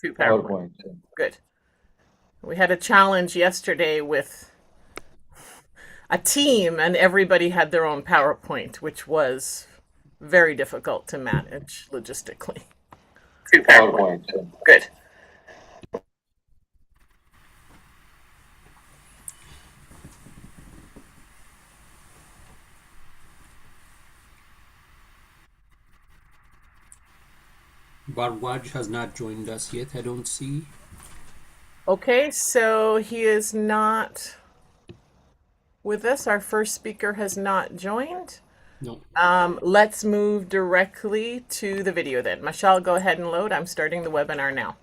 Two PowerPoint. PowerPoint. Good. We had a challenge yesterday with a team, and everybody had their own PowerPoint, which was very difficult to manage logistically. Two PowerPoint. PowerPoint. Good. Bharwaj has not joined us yet, I don't see. Okay, so he is not with us. Our first speaker has not joined. No. Let's move directly to the video then. Michelle, go ahead and load. I'm starting the webinar now.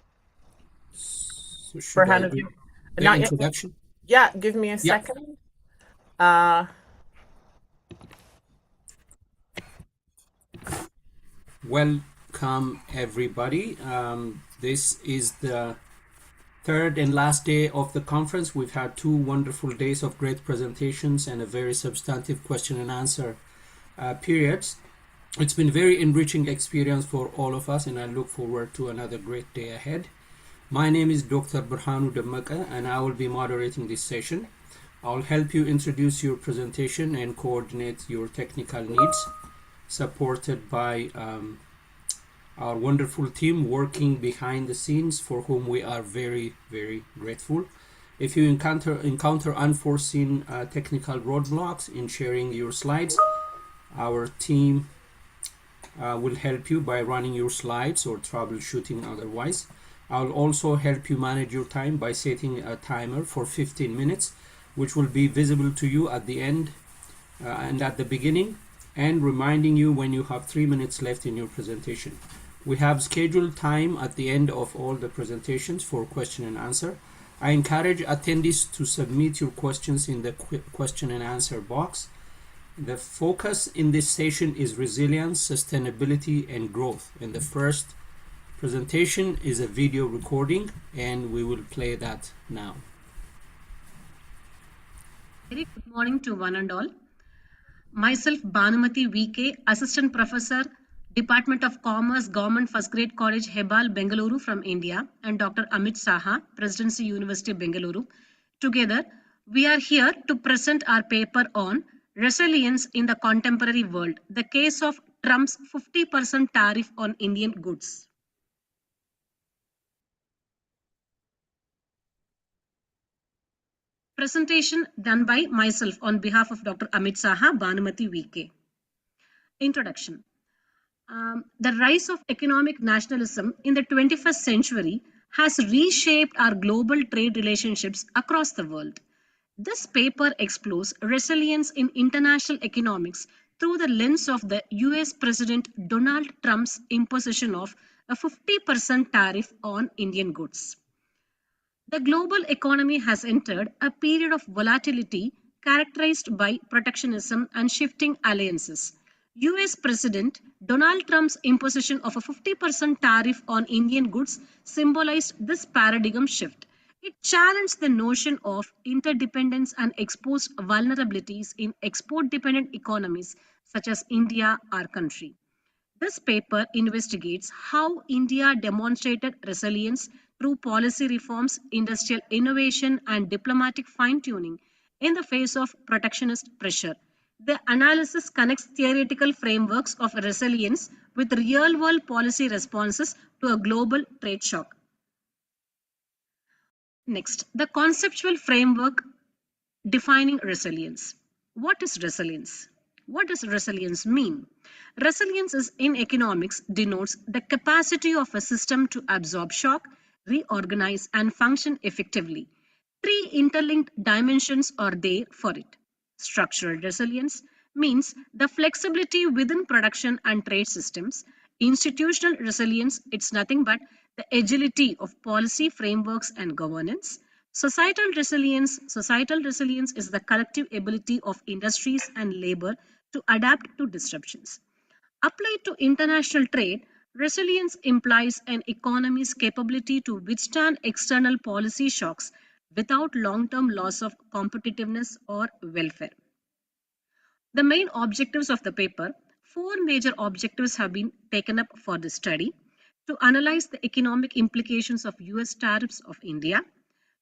So should I Farhana, do the not yet. introduction? Yeah, give me a Yeah. second. Welcome everybody. This is the third and last day of the conference. We've had 2 wonderful days of great presentations and a very substantive question and answer periods. It's been a very enriching experience for all of us, and I look forward to another great day ahead. My name is Dr. Burhanu Dammaka, and I will be moderating this session. I'll help you introduce your presentation and coordinate your technical needs, supported by our wonderful team working behind the scenes, for whom we are very, very grateful. If you encounter unforeseen technical roadblocks in sharing your slides, our team will help you by running your slides or troubleshooting otherwise. I'll also help you manage your time by setting a timer for 15 minutes, which will be visible to you at the end and at the beginning, and reminding you when you have 3 minutes left in your presentation. We have scheduled time at the end of all the presentations for question and answer. I encourage attendees to submit your questions in the question and answer box. The focus in this session is resilience, sustainability, and growth. And the first presentation is a video recording, and we will play that now. Very good morning to one and all. Myself, Bhanumati VK, Assistant Professor, Department of Commerce, Government First Grade College, Hebal, Bengaluru from India, and Dr. Amit Saha, Presidency University, Bengaluru. Together, we are here to present our paper on resilience in the contemporary world, the case of Trump's 50% tariff on Indian goods. Presentation done by myself on behalf of Dr. Amit Saha, Bhanumati VK. Introduction. The rise of economic nationalism in the 21st century has reshaped our global trade relationships across the world. This paper explores resilience in international economics through the lens of the US President Donald Trump's imposition of a 50% tariff on Indian goods. The global economy has entered a period of volatility characterized by protectionism and shifting alliances. US President Donald Trump's imposition of a 50% tariff on Indian goods symbolized this paradigm shift. It challenged the notion of interdependence and exposed vulnerabilities in export-dependent economies such as India, our country. This paper investigates how India demonstrated resilience through policy reforms, industrial innovation, and diplomatic fine-tuning in the face of protectionist pressure. The analysis connects theoretical frameworks of resilience with real-world policy responses to a global trade shock. Next, the conceptual framework defining resilience. What is resilience? What does resilience mean? Resilience is in economics denotes the capacity of a system to absorb shock, reorganize, and function effectively. 3 interlinked dimensions are there for it. Structural resilience means the flexibility within production and trade systems. Institutional resilience, it's nothing but the agility of policy frameworks and governance. Societal resilience is the collective ability of industries and labor to adapt to disruptions. Applied to international trade, resilience implies an economy's capability to withstand external policy shocks without long-term loss of competitiveness or welfare. The main objectives of the paper, 4 major objectives have been taken up for this study. to analyze the economic implications of US tariffs of India,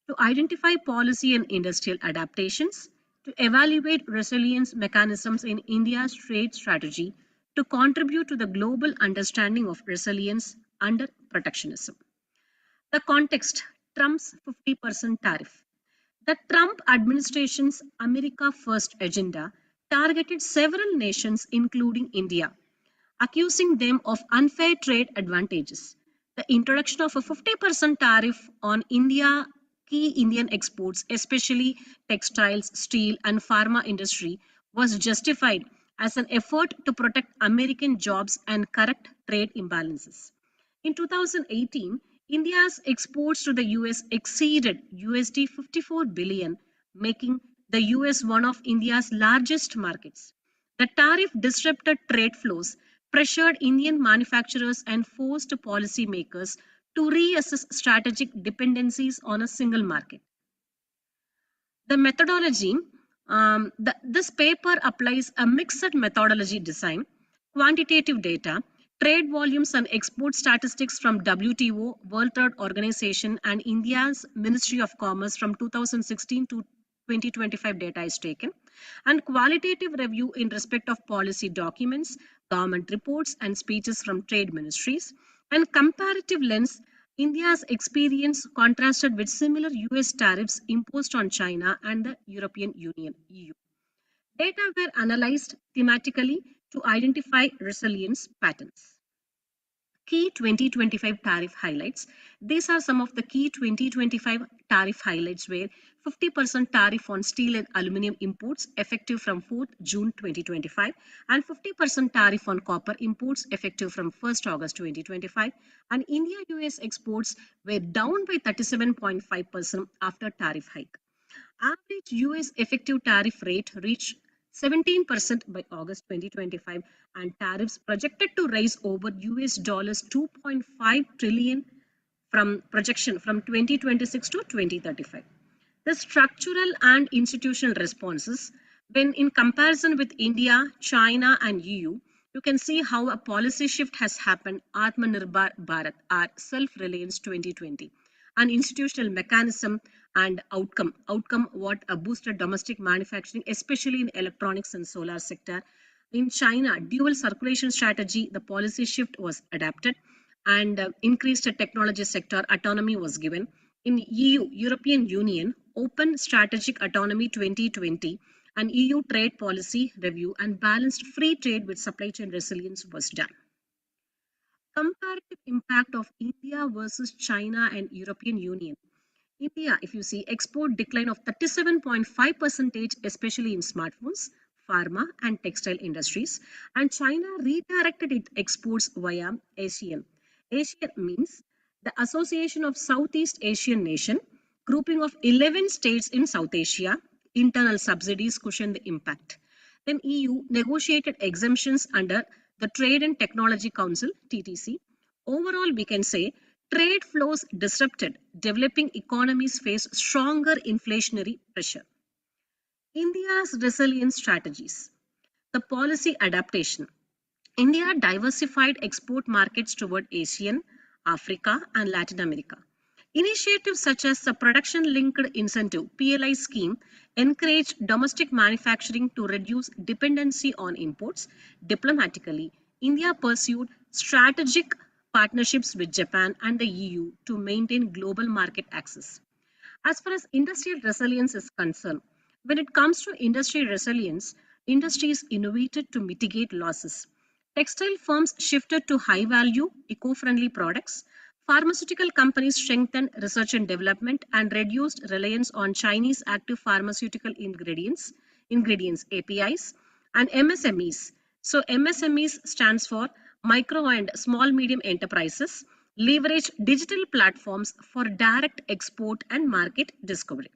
to identify policy and industrial adaptations, to evaluate resilience mechanisms in India's trade strategy, to contribute to the global understanding of resilience under protectionism. The context: Trump's 50% tariff. The Trump administration's America First agenda targeted several nations, including India, accusing them of unfair trade advantages. The introduction of a 50% tariff on key Indian exports, especially textiles, steel, and pharma industry, was justified as an effort to protect American jobs and correct trade imbalances. In 2018, India's exports to the US exceeded USD 54 billion, making the US one of India's largest markets. The tariff disrupted trade flows, pressured Indian manufacturers, and forced policymakers to reassess strategic dependencies on a single market. The methodology, this paper applies a mixed methodology design, quantitative data, trade volumes and export statistics from WTO, World Trade Organization, and India's Ministry of Commerce from 2016 to 2025 data is taken, and qualitative review in respect of policy documents, government reports, and speeches from trade ministries, and comparative lens, India's experience contrasted with similar US tariffs imposed on China and the European Union (EU). Data were analyzed thematically to identify resilience patterns. Key 2025 tariff highlights. These are some of the key 2025 tariff highlights where 50% tariff on steel and aluminum imports effective from 4th June 2025 and 50% tariff on copper imports effective from 1st August 2025, and India-US exports were down by 37.5% after tariff hike. Average US effective tariff rate reached 17% by August 2025, and tariffs projected to rise over US dollars 2.5 trillion from projection from 2026 to 2035. The structural and institutional responses, when in comparison with India, China, and EU, you can see how a policy shift has happened. Atmanirbhar Bharat, our self-reliance 2020, an institutional mechanism and outcome what a boosted domestic manufacturing, especially in electronics and solar sector. In China, dual circulation strategy, the policy shift was adapted, and increased technology sector autonomy was given. In EU, European Union, open strategic autonomy 2020, and EU trade policy review and balanced free trade with supply chain resilience was done. Comparative impact of India versus China and European Union. India, if you see, export decline of 37.5%, especially in smartphones, pharma, and textile industries, and China redirected its exports via ASEAN. ASEAN means the Association of Southeast Asian Nation, grouping of 11 states in South Asia. Internal subsidies cushion the impact. Then EU negotiated exemptions under the Trade and Technology Council, TTC. Overall, we can say trade flows disrupted, developing economies face stronger inflationary pressure. India's resilience strategies. The policy adaptation. India diversified export markets toward ASEAN, Africa, and Latin America. Initiatives such as the Production Linked Incentive (PLI) scheme encouraged domestic manufacturing to reduce dependency on imports. Diplomatically, India pursued strategic partnerships with Japan and the EU to maintain global market access. As far as industrial resilience is concerned, when it comes to industry resilience, industries innovated to mitigate losses. Textile firms shifted to high value, eco friendly products. Pharmaceutical companies strengthened research and development and reduced reliance on Chinese active pharmaceutical ingredients APIs, and MSMEs. So MSMEs stands for micro and small medium enterprises, leverage digital platforms for direct export and market discovery.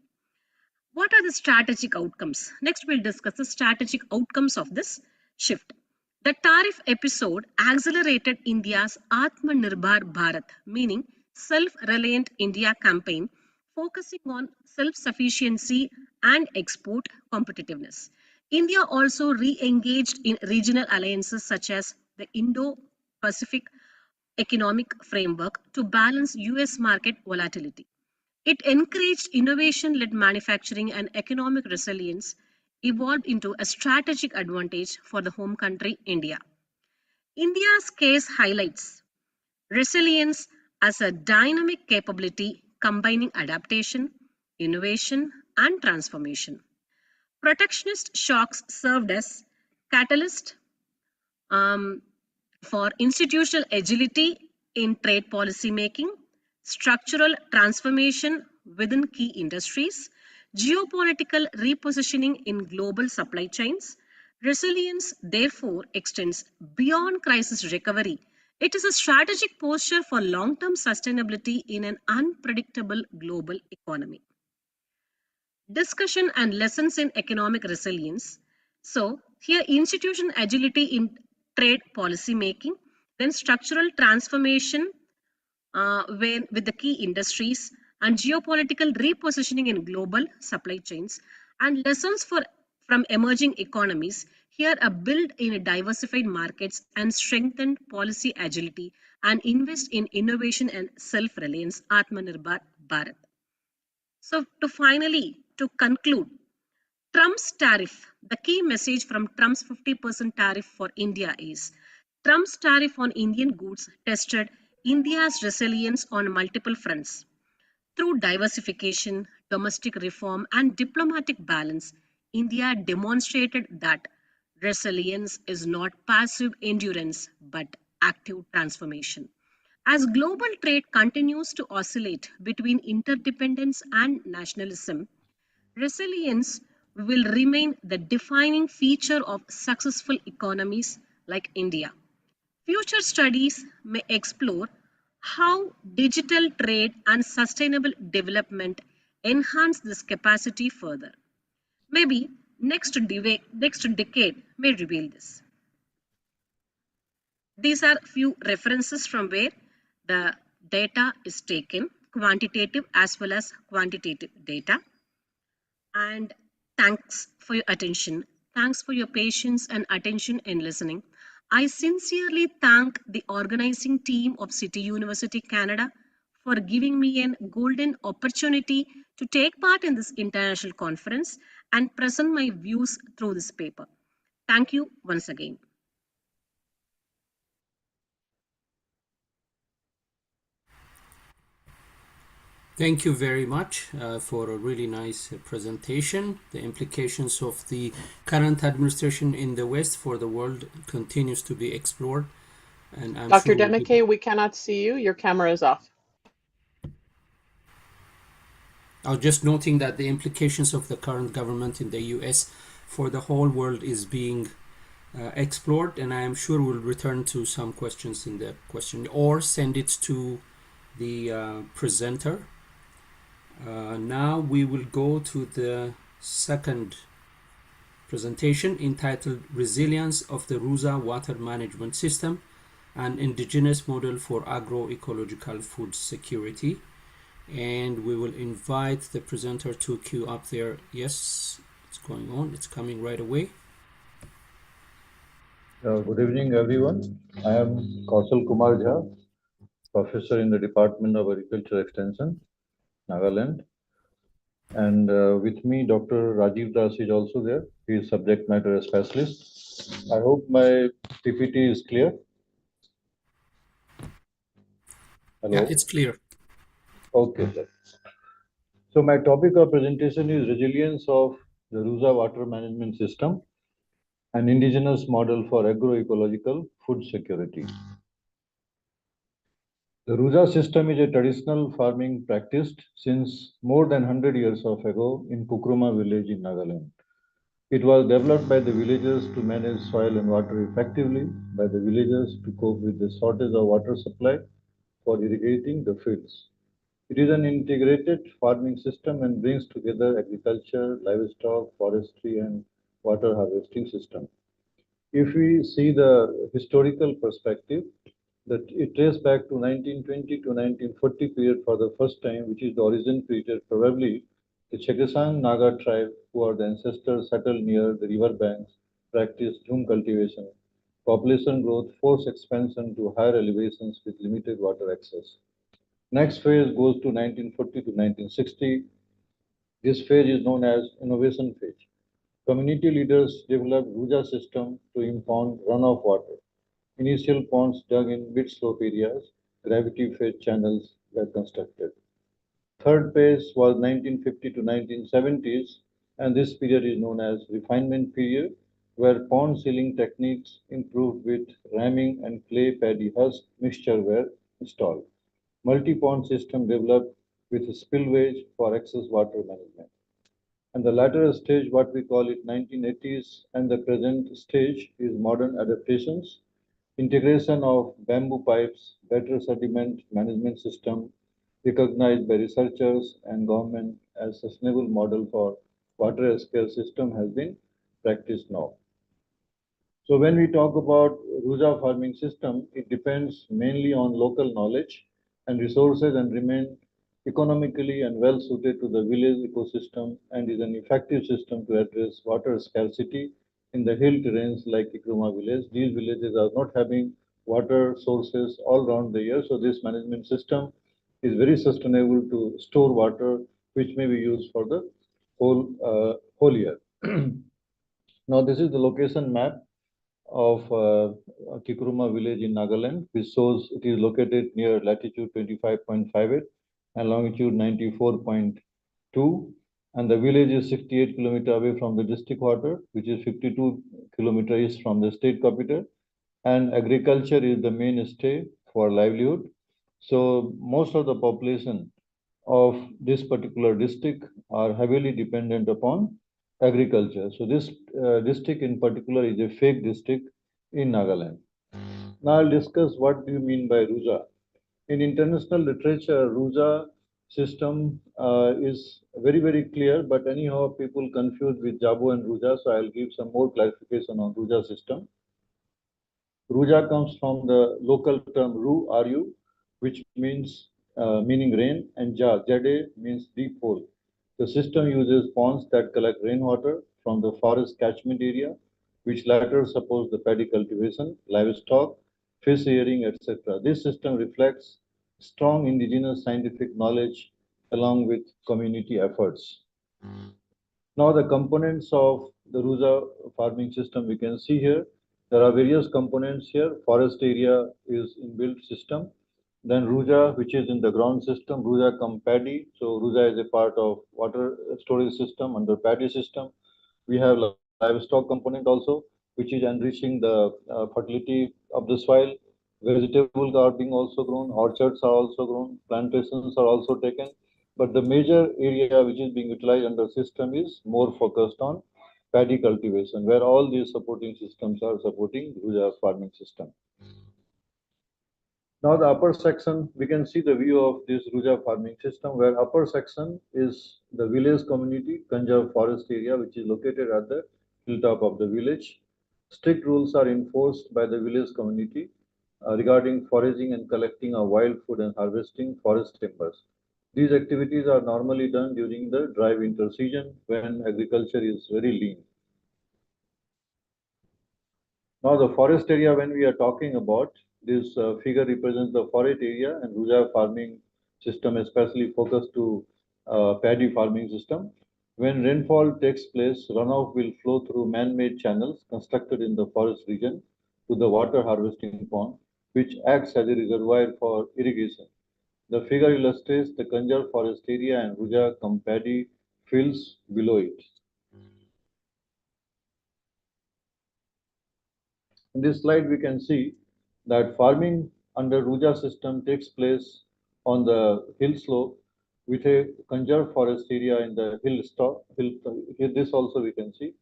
What are the strategic outcomes? Next, we'll discuss the strategic outcomes of this shift. The tariff episode accelerated India's Atmanirbhar Bharat, meaning self-reliant India campaign, focusing on self-sufficiency and export competitiveness. India also re-engaged in regional alliances such as the Indo-Pacific economic framework to balance US market volatility. It encouraged innovation led manufacturing, and economic resilience evolved into a strategic advantage for the home country, India. India's case highlights resilience as a dynamic capability combining adaptation, innovation, and transformation. Protectionist shocks served as catalyst um, for institutional agility in trade policy making, structural transformation within key industries, geopolitical repositioning in global supply chains. Resilience, therefore, extends beyond crisis recovery. It is a strategic posture for long term sustainability in an unpredictable global economy. Discussion and lessons in economic resilience. So, here institution agility in trade policy making, then structural transformation with the key industries, and geopolitical repositioning in global supply chains, and lessons from emerging economies. Here, a build in diversified markets and strengthened policy agility, and invest in innovation and self-reliance, Atmanirbhar Bharat. So, to conclude, Trump's tariff, the key message from Trump's 50% tariff for India is Trump's tariff on Indian goods tested India's resilience on multiple fronts. Through diversification, domestic reform, and diplomatic balance, India demonstrated that resilience is not passive endurance but active transformation. As global trade continues to oscillate between interdependence and nationalism, resilience will remain the defining feature of successful economies like India. Future studies may explore how digital trade and sustainable development enhance this capacity further. Maybe next decade may reveal this. These are few references from where the data is taken, quantitative as well as quantitative data. And thanks for your attention. Thanks for your patience and attention in listening. I sincerely thank the organizing team of City University Canada for giving me a golden opportunity to take part in this international conference and present my views through this paper. Thank you once again. Thank you very much for a really nice presentation. The implications of the current administration in the West for the world continues to be explored, and I'm Dr. sure we'll be. Demeke, we cannot see you. Your camera is off. I was just noting that the implications of the current government in the U.S. for the whole world is being explored, and I am sure we'll return to some questions in the question or send it to the presenter. Now we will go to the second presentation entitled Resilience of the Ruza Water Management System, an Indigenous Model for Agroecological Food Security. And we will invite the presenter to queue up there. Yes, it's going on. It's coming right away. Good evening, everyone. I am Kausal Kumar Jha, professor in the Department of Agriculture Extension, Nagaland. And with me, Dr. Rajiv Das is also there. He is subject matter specialist. I hope my PPT is clear. Hello. Yeah, it's clear. Okay, sir. So my topic of presentation is resilience of the Ruza water management system, an indigenous model for agroecological food security. The Ruja system is a traditional farming practiced since more than 100 years of ago in Pukruma village in Nagaland. It was developed by the villagers to manage soil and water effectively, by the villagers to cope with the shortage of water supply for irrigating the fields. It is an integrated farming system and brings together agriculture, livestock, forestry, and water harvesting system. If we see the historical perspective, that it traces back to 1920 to 1940 period for the first time, which is the origin period. Probably the Chegasang Naga tribe, who are the ancestors settled near the river banks, practiced jhum cultivation Population growth forced expansion to higher elevations with limited water access. Next phase goes to 1940 to 1960. This phase is known as innovation phase. Community leaders developed Ruja system to impound runoff water. Initial ponds dug in mid-slope areas, gravity-fed channels were constructed. Third phase was 1950 to 1970s, and this period is known as refinement period, where pond sealing techniques improved with ramming and clay paddy husk mixture were installed. Multi-pond system developed with spillways for excess water management. And the latter stage, what we call it 1980s, and the present stage is modern adaptations, integration of bamboo pipes, better sediment management system, recognized by researchers and government as sustainable model for water scale system has been practiced now. So when we talk about Ruja farming system, it depends mainly on local knowledge and resources and remain economically and well suited to the village ecosystem and is an effective system to address water scarcity in the hill terrains like Kikruma village. These villages are not having water sources all around the year, so this management system is very sustainable to store water which may be used for the whole year. Now this is the location map of Kikuruma village in Nagaland, which shows it is located near latitude 25.58 and longitude 94.2. And the village is 68 kilometers away from the district water, which is 52 kilometers from the state capital. And agriculture is the mainstay for livelihood. So most of the population of this particular district are heavily dependent upon agriculture. So this district in particular is a fake district in Nagaland. Now I'll discuss what do you mean by Ruja. In international literature, Ruja system is very, very clear, but anyhow people confuse with Jabu and Ruja, so I'll give some more clarification on Ruja system. Ruja comes from the local term Ru, Ru, which means meaning rain, and Jade means deep hole. The system uses ponds that collect rainwater from the forest catchment area, which latter supports the paddy cultivation, livestock, fish rearing, etc. This system reflects strong indigenous scientific knowledge along with community efforts. Now the components of the Ruja farming system we can see here. There are various components here. Forest area is inbuilt system. Then Ruja, which is in the ground system, Ruja come paddy. So Ruja is a part of water storage system under paddy system. We have livestock component also, which is enriching the fertility of the soil. Vegetable gardening also grown, orchards are also grown, plantations are also taken. But the major area which is being utilized under system is more focused on paddy cultivation, where all these supporting systems are supporting Ruja farming system. Now the upper section, we can see the view of this Ruja farming system, where upper section is the village community, conserved forest area, which is located at the hilltop of the village. Strict rules are enforced by the village community regarding foraging and collecting of wild food and harvesting forest timbers. These activities are normally done during the dry winter season when agriculture is very lean. Now the forest area, when we are talking about, this figure represents the forest area and Ruja farming system, especially focused to paddy farming system. When rainfall takes place, runoff will flow through man-made channels constructed in the forest region to the water harvesting pond, which acts as a reservoir for irrigation. The figure illustrates the conserved forest area and Ruja cum paddy fields below it. In this slide, we can see that farming under Ruja system takes place on the hill slope with a conserved forest area in the hill top. Here, this also we can see.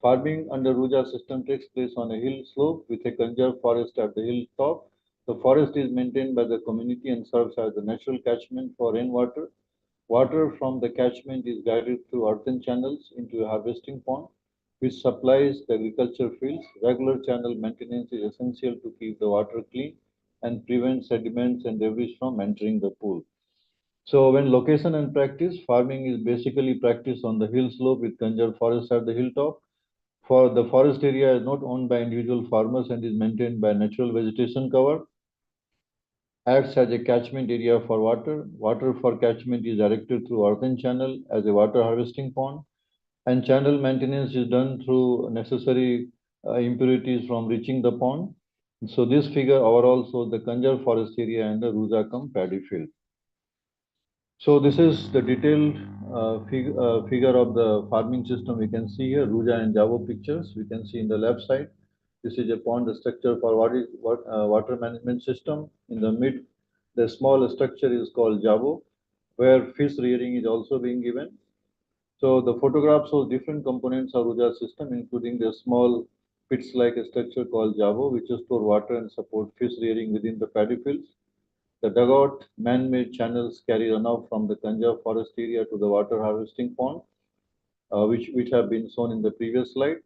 Farming under Ruja system takes place on a hill slope with a conserved forest at the hill top. The forest is maintained by the community and serves as the natural catchment for rainwater. Water from the catchment is guided through earthen channels into a harvesting pond, which supplies the agriculture fields. Regular channel maintenance is essential to keep the water clean and prevent sediments and debris from entering the pool. So when location and practice, farming is basically practiced on the hill slope with conserved forest at the hilltop. For the forest area is not owned by individual farmers and is maintained by natural vegetation cover. Acts as a catchment area for water. Water for catchment is directed through earthen channel as a water harvesting pond, and channel maintenance is done through necessary impurities from reaching the pond. So this figure overall shows the Kanjar forest area and the Ruzakam paddy field. So this is the detailed figure of the farming system. We can see here Ruja and Javo pictures. We can see in the left side. This is a pond structure for water management system. In the mid, the small structure is called Javo, where fish rearing is also being given. So the photograph shows different components of Ruja system, including the small pits-like structure called Javo, which is store water and support fish rearing within the paddy fields. The dugout man-made channels carry runoff from the Kanjar forest area to the water harvesting pond, which have been shown in the previous slide.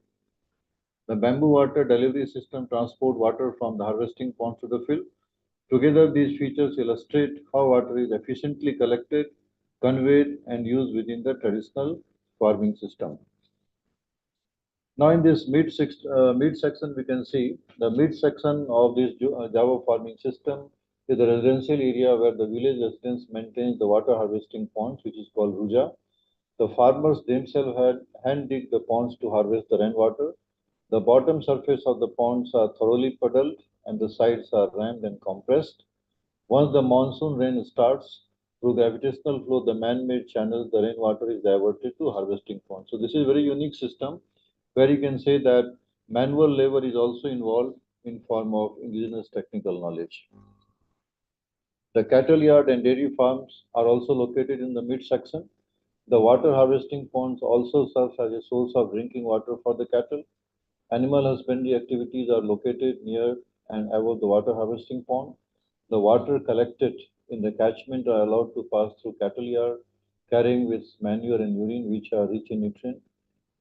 The bamboo water delivery system transport water from the harvesting pond to the field. Together, these features illustrate how water is efficiently collected, conveyed, and used within the traditional farming system. Now, in this mid section, we can see the mid section of this Java farming system is the residential area where the village residents maintain the water harvesting ponds, which is called Ruja. The farmers themselves had hand dig the ponds to harvest the rainwater. The bottom surface of the ponds are thoroughly puddled and the sides are rammed and compressed. Once the monsoon rain starts, through gravitational flow, the man-made channels, the rainwater is diverted to harvesting ponds. So this is a very unique system where you can say that manual labor is also involved in form of indigenous technical knowledge. The cattle yard and dairy farms are also located in the midsection. The water harvesting ponds also serve as a source of drinking water for the cattle. Animal husbandry activities are located near and above the water harvesting pond. The water collected in the catchment are allowed to pass through cattle yard, carrying with manure and urine, which are rich in nutrients.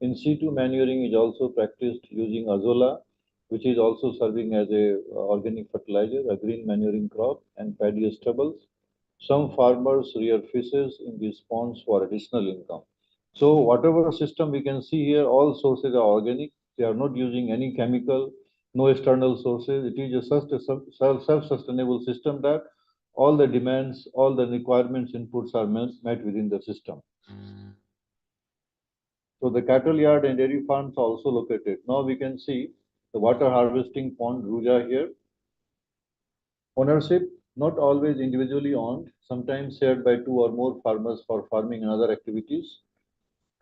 In situ manuring is also practiced using azolla, which is also serving as a organic fertilizer, a green manuring crop, and paddy stubbles. Some farmers rear fishes in these ponds for additional income. So whatever system we can see here, all sources are organic. They are not using any chemical, no external sources. It is just a self-sustainable system that all the demands, all the requirements, inputs are met within the system. So the cattle yard and dairy farms are also located. Now we can see the water harvesting pond Ruja here. Ownership, not always individually owned, sometimes shared by two or more farmers for farming and other activities.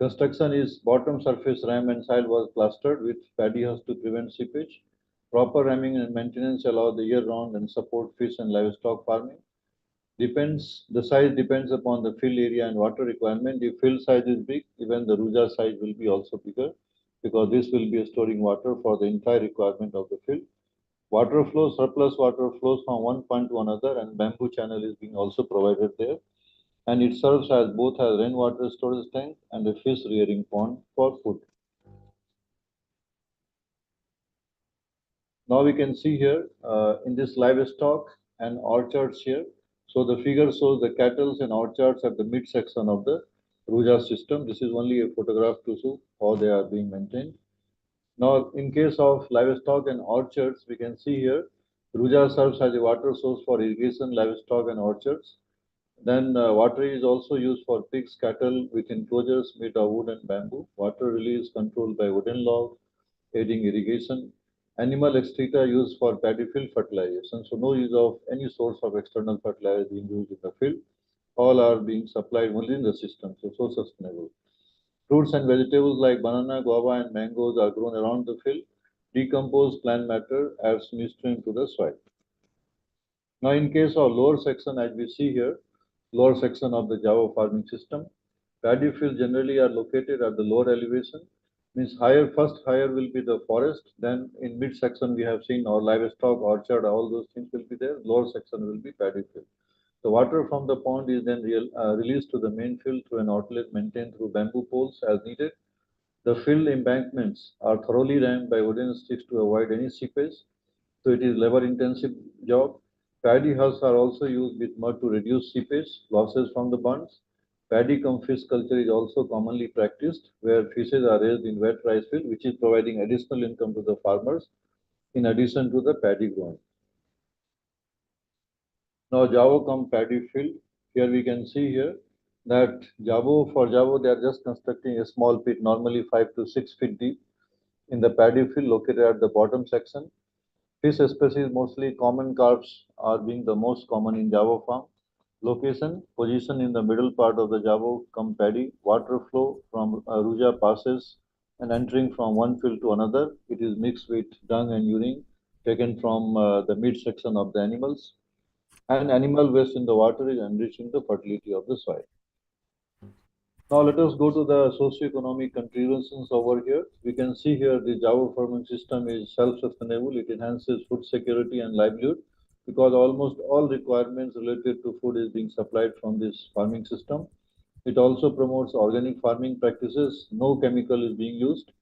Construction is bottom surface ram and side was plastered with paddy husk to prevent seepage. Proper ramming and maintenance allow the year round and support fish and livestock farming. The size depends upon the field area and water requirement. If field size is big, even the Ruja size will be also bigger because this will be storing water for the entire requirement of the field. Water flow, surplus water flows from one point to another, and bamboo channel is being also provided there. And it serves as both as rainwater storage tank and a fish rearing pond for food. Now we can see here in this livestock and orchards here. So the figure shows the cattle and orchards at the midsection of the Ruja system. This is only a photograph to show how they are being maintained. Now, in case of livestock and orchards, we can see here Ruja serves as a water source for irrigation, livestock, and orchards. Then water is also used for pigs, cattle with enclosures made of wood and bamboo. Water release controlled by wooden logs, aiding irrigation. Animal excreta used for paddy field fertilization. So no use of any source of external fertilizer being used in the field. All are being supplied within the system, so sustainable. Fruits and vegetables like banana, guava, and mangoes are grown around the field. Decomposed plant matter adds nutrient to the soil. Now, in case of lower section, as we see here, lower section of the Java farming system, paddy fields generally are located at the lower elevation. Means first higher will be the forest. Then in mid section we have seen our livestock, orchard, all those things will be there. Lower section will be paddy field. The water from the pond is then released to the main field through an outlet maintained through bamboo poles as needed. The field embankments are thoroughly rammed by wooden sticks to avoid any seepage. So it is labor intensive job. Paddy husks are also used with mud to reduce seepage losses from the bunds. Paddy cum fish culture is also commonly practiced, where fishes are raised in wet rice field, which is providing additional income to the farmers in addition to the paddy growing. Now Javo cum paddy field. Here we can see here that for Javo they are just constructing a small pit, normally 5 to 6 feet deep, in the paddy field located at the bottom section. Fish species, mostly common carps, are being the most common in Java farm. Location, position in the middle part of the Java cum paddy. Water flow from Ruja passes and entering from one field to another. It is mixed with dung and urine taken from the midsection of the animals. And animal waste in the water is enriching the fertility of the soil. Now let us go to the socio-economic contributions over here. We can see here the Java farming system is self-sustainable. It enhances food security and livelihood because almost all requirements related to food is being supplied from this farming system. It also promotes organic farming practices. No chemical is being used.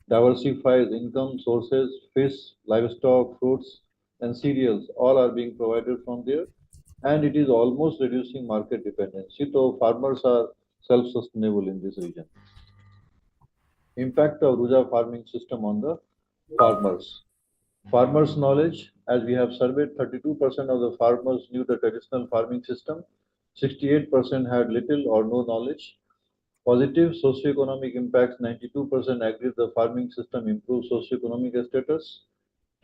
Diversifies income sources, fish, livestock, fruits, and cereals. All are being provided from there, and it is almost reducing market dependency. So farmers are self-sustainable in this region. Impact of Ruja farming system on the farmers. Farmers' knowledge, as we have surveyed, 32% of the farmers knew the traditional farming system, 68% had little or no knowledge. Positive socioeconomic impacts, 92% agree the farming system improves socioeconomic status.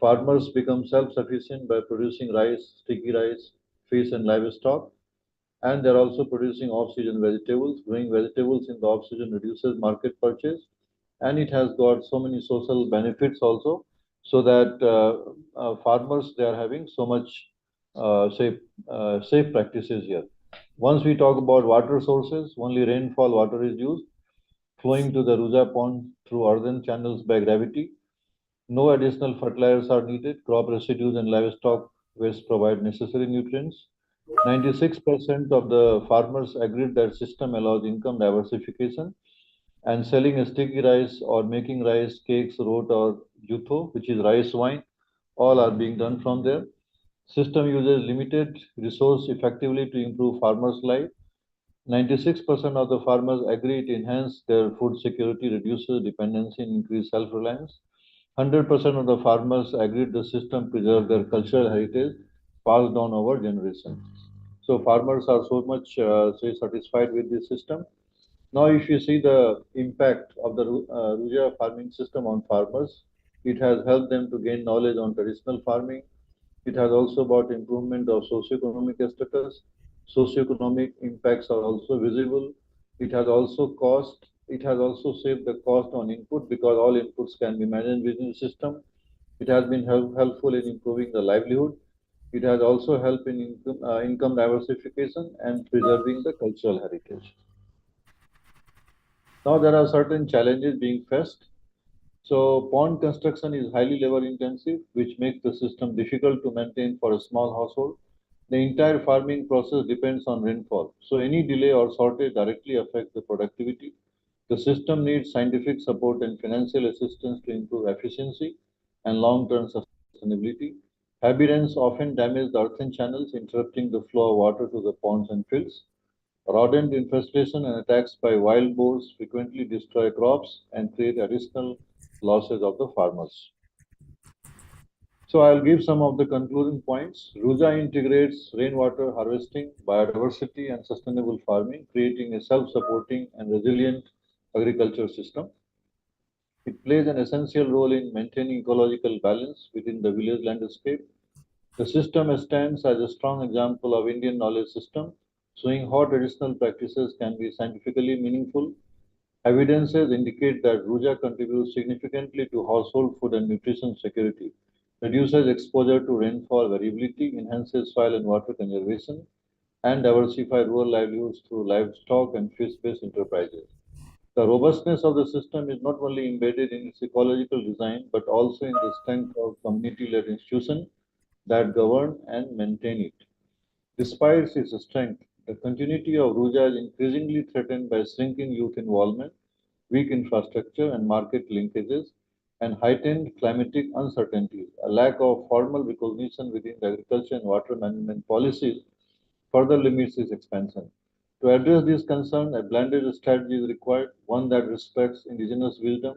Farmers become self-sufficient by producing rice, sticky rice, fish, and livestock. And they're also producing off-season vegetables. Growing vegetables in the off-season reduces market purchase, and it has got so many social benefits also, so that farmers they are having so much safe practices here. Once we talk about water sources, only rainfall water is used, flowing to the Ruja pond through earthen channels by gravity. No additional fertilizers are needed. Crop residues and livestock waste provide necessary nutrients. 96% of the farmers agreed that system allows income diversification, and selling a sticky rice or making rice cakes, rot or jutho, which is rice wine, all are being done from there. System uses limited resource effectively to improve farmers' life. 96% of the farmers agree it enhances their food security, reduces dependency, and increases self-reliance. 100% of the farmers agreed the system preserves their cultural heritage passed down over generations. So farmers are so much satisfied with this system. Now, if you see the impact of the Ruja farming system on farmers, it has helped them to gain knowledge on traditional farming. It has also brought improvement of socioeconomic status. Socioeconomic impacts are also visible. It has also saved the cost on input because all inputs can be managed within the system. It has been helpful in improving the livelihood. It has also helped in income diversification and preserving the cultural heritage. Now there are certain challenges being faced. So pond construction is highly labor intensive, which makes the system difficult to maintain for a small household. The entire farming process depends on rainfall. So any delay or shortage directly affects the productivity. The system needs scientific support and financial assistance to improve efficiency and long-term sustainability. Heavy rains often damage the earthen channels, interrupting the flow of water to the ponds and fields. Rodent infestation and attacks by wild boars frequently destroy crops and create additional losses of the farmers. So I'll give some of the concluding points. Ruja integrates rainwater harvesting, biodiversity, and sustainable farming, creating a self-supporting and resilient agriculture system. It plays an essential role in maintaining ecological balance within the village landscape. The system stands as a strong example of Indian knowledge system, showing how traditional practices can be scientifically meaningful. Evidences indicate that Ruja contributes significantly to household food and nutrition security, reduces exposure to rainfall variability, enhances soil and water conservation, and diversifies rural livelihoods through livestock and fish-based enterprises. The robustness of the system is not only embedded in its ecological design, but also in the strength of community-led institutions that govern and maintain it. Despite its strength, the continuity of Ruja is increasingly threatened by shrinking youth involvement, weak infrastructure and market linkages, and heightened climatic uncertainties. A lack of formal recognition within the agriculture and water management policies further limits its expansion. To address these concerns, a blended strategy is required, one that respects indigenous wisdom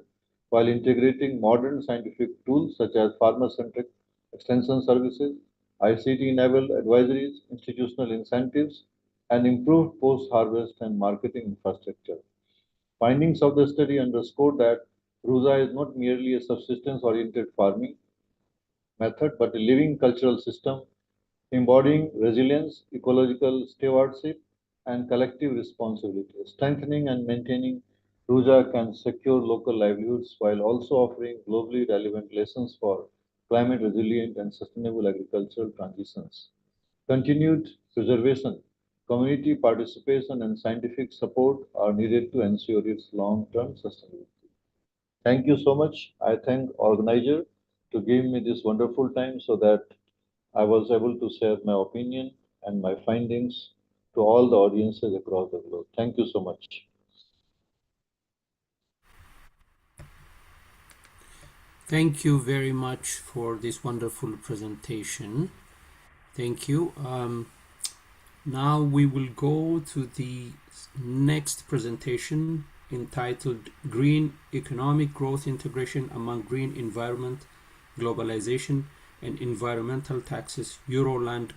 while integrating modern scientific tools such as farmer-centric extension services, ICT-enabled advisories, institutional incentives, and improved post-harvest and marketing infrastructure. Findings of the study underscore that RUSA is not merely a subsistence-oriented farming method, but a living cultural system embodying resilience, ecological stewardship, and collective responsibility. Strengthening and maintaining RUJA can secure local livelihoods while also offering globally relevant lessons for climate resilient and sustainable agricultural transitions. Continued preservation, community participation, and scientific support are needed to ensure its long-term sustainability. Thank you so much. I thank organizer to give me this wonderful time so that I was able to share my opinion and my findings to all the audiences across the globe. Thank you so much. Thank you very much for this wonderful presentation. Thank you. Now we will go to the next presentation entitled Green Economic Growth Integration Among Green Environment, Globalization, and Environmental Taxes, Euroland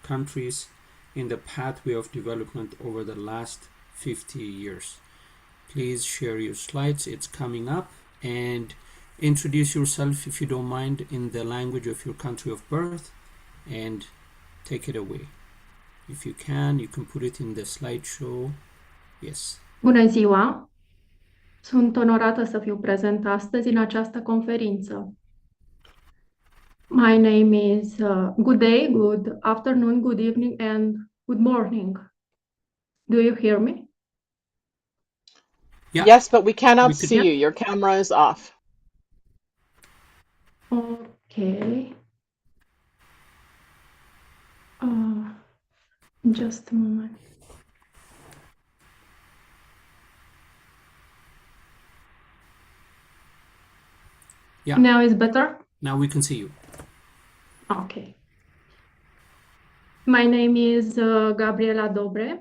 countries in the pathway of development over the last 50 years. Please share your slides. It's coming up. And introduce yourself, if you don't mind, in the language of your country of birth, and take it away. If you can put it in the slideshow. Yes. Bună ziua! Sunt onorată să fiu prezent astăzi în această conferință. My name is good day, good afternoon, good evening, and good morning. Do you hear me? Yeah. Yes, but we cannot We could- see you. Your camera is off. Okay. Just a moment. Yeah. Now is better? Now we can see you. Okay. My name is Gabriela Dobre.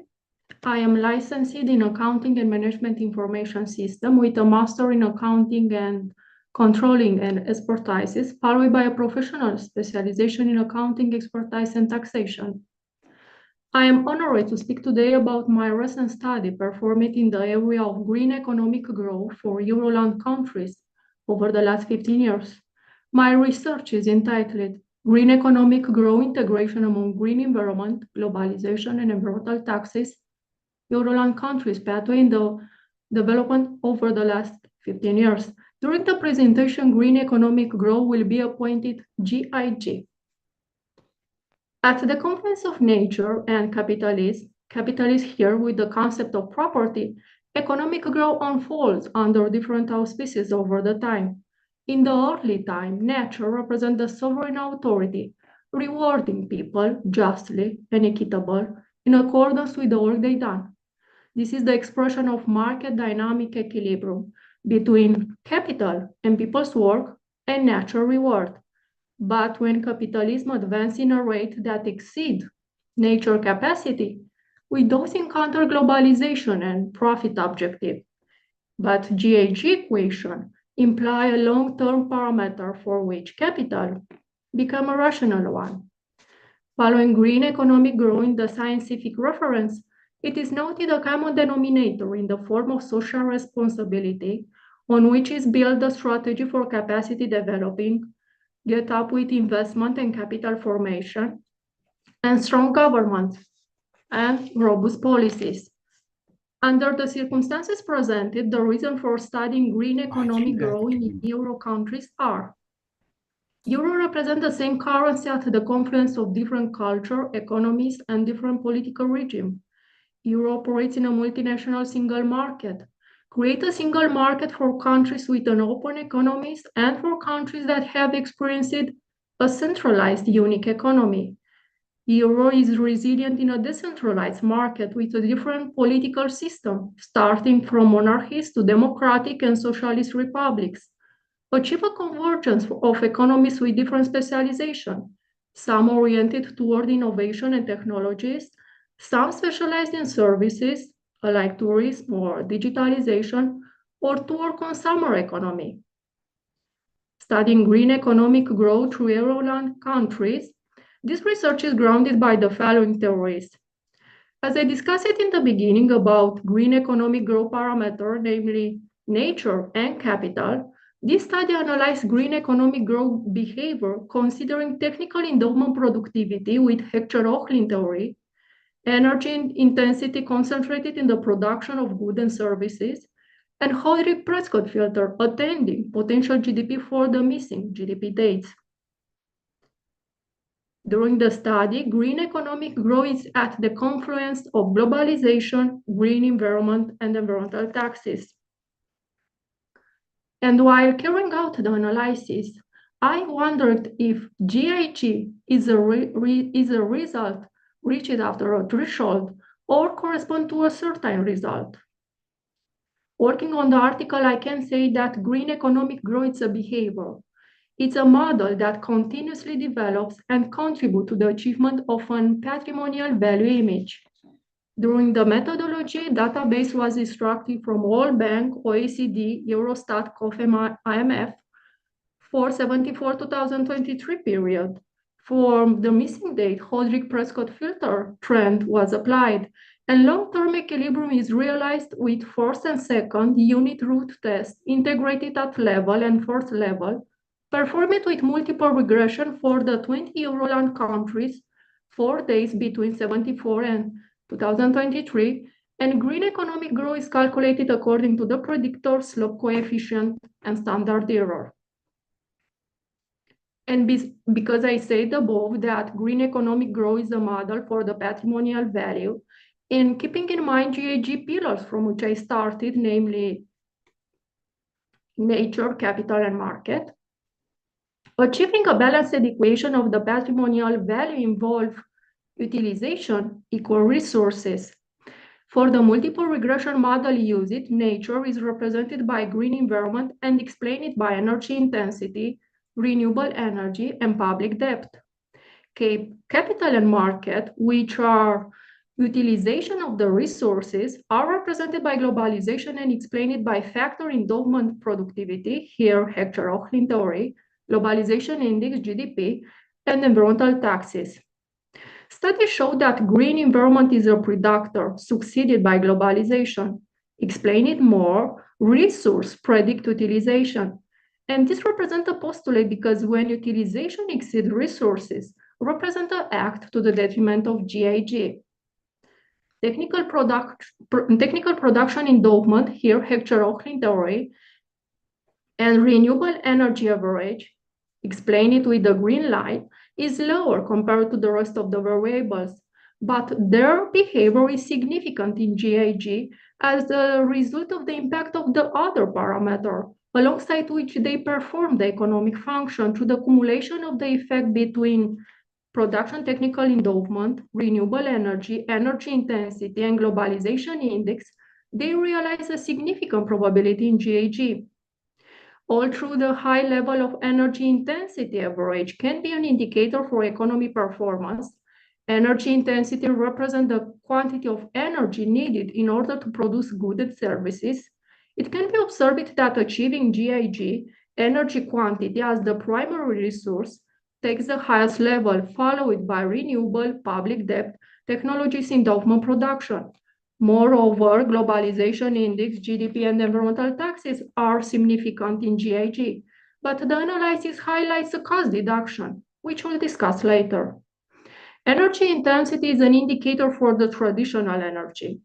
I am licensed in Accounting and Management Information System with a Master in Accounting and Controlling and Expertise, followed by a professional specialization in Accounting Expertise and Taxation. I am honored to speak today about my recent study performed in the area of green economic growth for Euroland countries over the last 15 years. My research is entitled Green Economic Growth Integration Among Green Environment, Globalization, and Environmental Taxes, Euroland countries pathway in the development over the last 15 years. During the presentation, Green Economic Growth will be appointed GIG. At the Conference of Nature and Capitalism here with the concept of property, economic growth unfolds under different auspices over the time. In the early time, nature represents the sovereign authority, rewarding people justly and equitable in accordance with the work they done. This is the expression of market dynamic equilibrium between capital and people's work and natural reward. But when capitalism advances in a rate that exceeds nature capacity, we thus encounter globalization and profit objective. But GAG equation imply a long-term parameter for which capital become a rational one. Following green economic growth in the scientific reference, it is noted a common denominator in the form of social responsibility on which is built the strategy for capacity developing, get up with investment and capital formation, and strong government and robust policies. Under the circumstances presented, the reason for studying green economic growth in Euro countries are: Euro represents the same currency at the confluence of different culture, economies, and different political regime. Euro operates in a multinational single market. Create a single market for countries with an open economies and for countries that have experienced a centralized unique economy. Euro is resilient in a decentralized market with a different political system, starting from monarchies to democratic and socialist republics. Achieve a convergence of economies with different specialization, some oriented toward innovation and technologies, Some specialized in services like tourism or digitalization, or to work on summer economy. Studying green economic growth through Euroland countries, this research is grounded by the following theories. As I discussed it in the beginning about green economic growth parameter, namely nature and capital, this study analyzed green economic growth behavior considering technical endowment productivity with Hechter-Ochlin theory, energy intensity concentrated in the production of goods and services, and Hodrick-Prescott filter attending potential GDP for the missing GDP dates. During the study, green economic growth is at the confluence of globalization, green environment, and environmental taxes. And while carrying out the analysis, I wondered if GIG is a result reached after a threshold or correspond to a certain result. Working on the article, I can say that green economic growth is a behavior. It's a model that continuously develops and contributes to the achievement of a patrimonial value image. During the methodology, database was extracted from World Bank, OECD, Eurostat, COFEM, IMF for 74-2023 period. For the missing date, Hodrick-Prescott filter trend was applied, and long-term equilibrium is realized with first and second unit root test integrated at level and first level, performed with multiple regression for the 20 Euroland countries, 4 days between 74 and 2023, and green economic growth is calculated according to the predictor, slope coefficient, and standard error. And because I said above that green economic growth is a model for the patrimonial value, in keeping in mind GAG pillars from which I started, namely nature, capital, and market, achieving a balanced equation of the patrimonial value involves utilization equal resources. For the multiple regression model used, nature is represented by green environment and explained by energy intensity, renewable energy, and public debt. Capital and market, which are utilization of the resources, are represented by globalization and explained by factor endowment productivity, here Hechter-Ochlin theory, globalization index, GDP, and environmental taxes. Studies show that green environment is a predictor succeeded by globalization. Explain it more, resource predict utilization. And this represents a postulate because when utilization exceeds resources, represent an act to the detriment of GIG. Technical production endowment, here Hechter-Ochlin theory, and renewable energy average, explain it with the green line, is lower compared to the rest of the variables, but their behavior is significant in GIG as a result of the impact of the other parameter, alongside which they perform the economic function through the accumulation of the effect between production technical endowment, renewable energy, energy intensity, and globalization index. They realize a significant probability in GIG. All through the high level of energy intensity average can be an indicator for economy performance. Energy intensity represents the quantity of energy needed in order to produce goods and services. It can be observed that achieving GIG, energy quantity as the primary resource, takes the highest level, followed by renewable, public debt, technologies endowment production. Moreover, globalization index, GDP, and environmental taxes are significant in GIG, but the analysis highlights the cost deduction, which we'll discuss later. Energy intensity is an indicator for the traditional energy.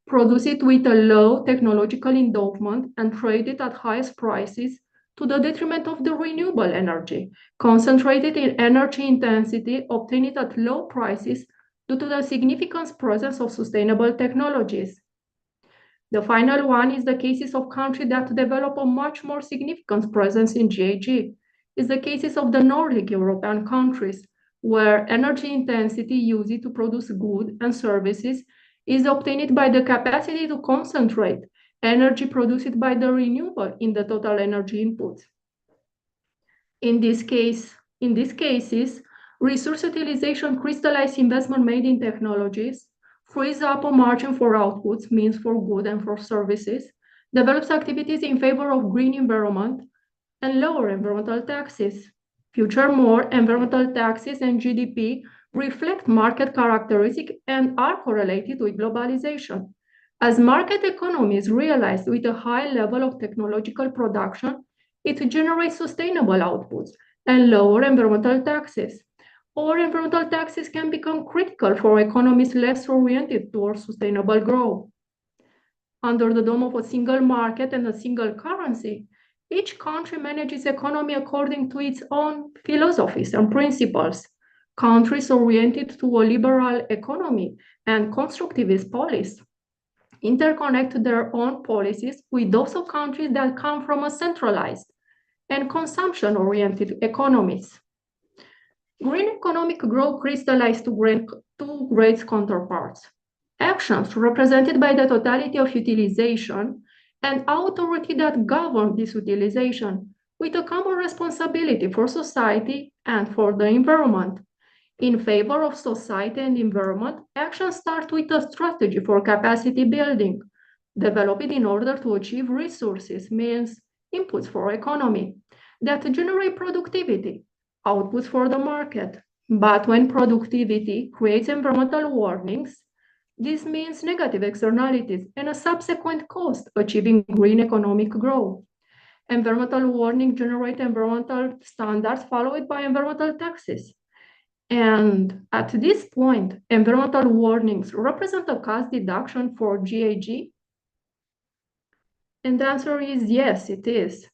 Produce it with a low technological endowment and trade it at highest prices to the detriment of the renewable energy, concentrated in energy intensity, obtained at low prices due to the significant presence of sustainable technologies. The final one is the cases of countries that develop a much more significant presence in GIG. Is the cases of the Nordic European countries, where energy intensity used to produce goods and services is obtained by the capacity to concentrate energy produced by the renewable in the total energy input. In these cases, resource utilization crystallized investment made in technologies, frees up a margin for outputs, means for goods and for services, develops activities in favor of green environment, and lower environmental taxes. Furthermore, environmental taxes and GDP reflect market characteristics and are correlated with globalization. As market economies realize with a high level of technological production, it generates sustainable outputs and lower environmental taxes. Or environmental taxes can become critical for economies less oriented towards sustainable growth. Under the dome of a single market and a single currency, each country manages economy according to its own philosophies and principles. Countries oriented to a liberal economy and constructivist policies interconnect their own policies with those of countries that come from a centralized and consumption-oriented economies. Green economic growth crystallized two great counterparts. Actions represented by the totality of utilization and authority that govern this utilization with a common responsibility for society and for the environment. In favor of society and environment, actions start with a strategy for capacity building, developed in order to achieve resources, means inputs for economy, that generate productivity, outputs for the market. But when productivity creates environmental warnings, this means negative externalities and a subsequent cost achieving green economic growth. Environmental warnings generate environmental standards followed by environmental taxes. And at this point, environmental warnings represent a cost deduction for GAG? And the answer is yes, it is.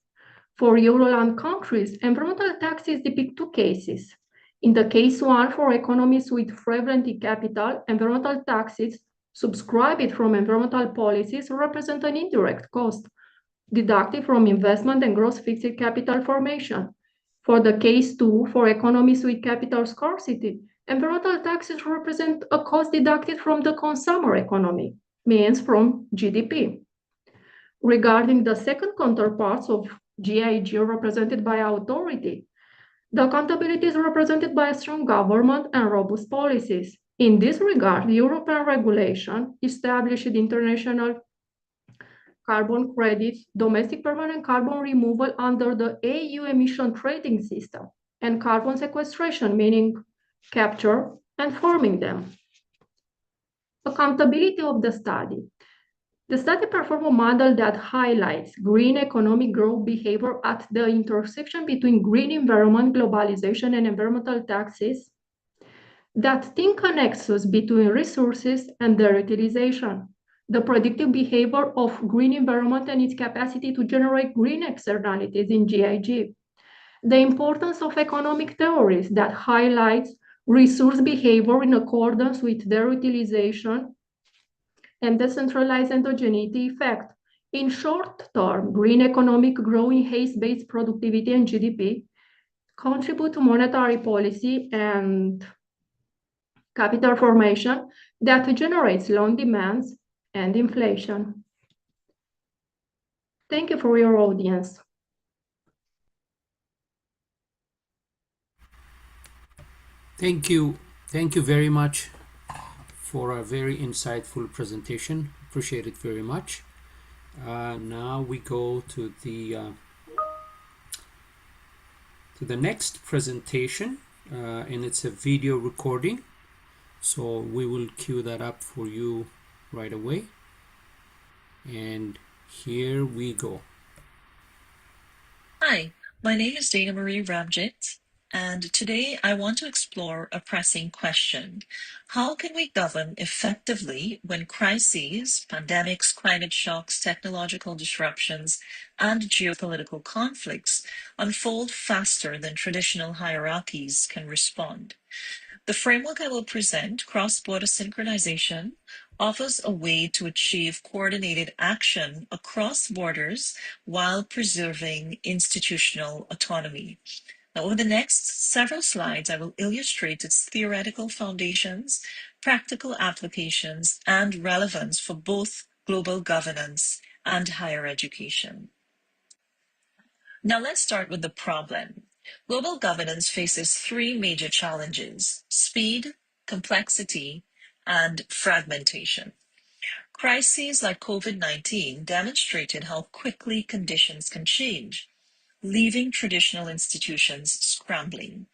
For Euroland countries, environmental taxes depict two cases. In the case one, for economies with prevalent capital, environmental taxes subscribed from environmental policies represent an indirect cost, deducted from investment and gross fixed capital formation. For the case two, for economies with capital scarcity, environmental taxes represent a cost deducted from the consumer economy, means from GDP. Regarding the second counterparts of GIG represented by authority, the accountability is represented by a strong government and robust policies. In this regard, the European regulation established international carbon credits, domestic permanent carbon removal under the EU emission trading system, and carbon sequestration, meaning capture and forming them. Accountability of the study. The study performed a model that highlights green economic growth behavior at the intersection between green environment, globalization, and environmental taxes that think a nexus between resources and their utilization, the predictive behavior of green environment and its capacity to generate green externalities in GIG, the importance of economic theories that highlights resource behavior in accordance with their utilization, and the centralized endogeneity effect. In short term, green economic growth enhances productivity and GDP, contribute to monetary policy and capital formation that generates loan demands and inflation. Thank you for your audience. Thank you. Thank you very much for a very insightful presentation. Appreciate it very much. Now we go to the next presentation, and it's a video recording. So we will cue that up for you right away. And here we go. Hi, my name is Dana Marie Ramjit, and today I want to explore a pressing question. How can we govern effectively when crises, pandemics, climate shocks, technological disruptions, and geopolitical conflicts unfold faster than traditional hierarchies can respond? The framework I will present, cross-border synchronization, offers a way to achieve coordinated action across borders while preserving institutional autonomy. Now, over the next several slides, I will illustrate its theoretical foundations, practical applications, and relevance for both global governance and higher education. Now, let's start with the problem. Global governance faces three major challenges: speed, complexity, and fragmentation. Crises like COVID-19 demonstrated how quickly conditions can change, leaving traditional institutions scrambling.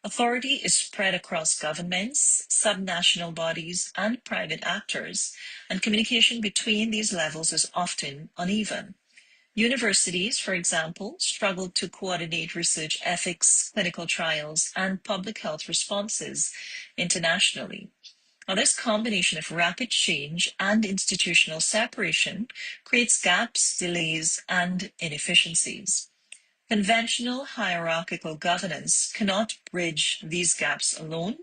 Authority is spread across governments, subnational bodies, and private actors, and communication between these levels is often uneven. Universities, for example, struggle to coordinate research ethics, clinical trials, and public health responses internationally. Now, this combination of rapid change and institutional separation creates gaps, delays, and inefficiencies. Conventional hierarchical governance cannot bridge these gaps alone.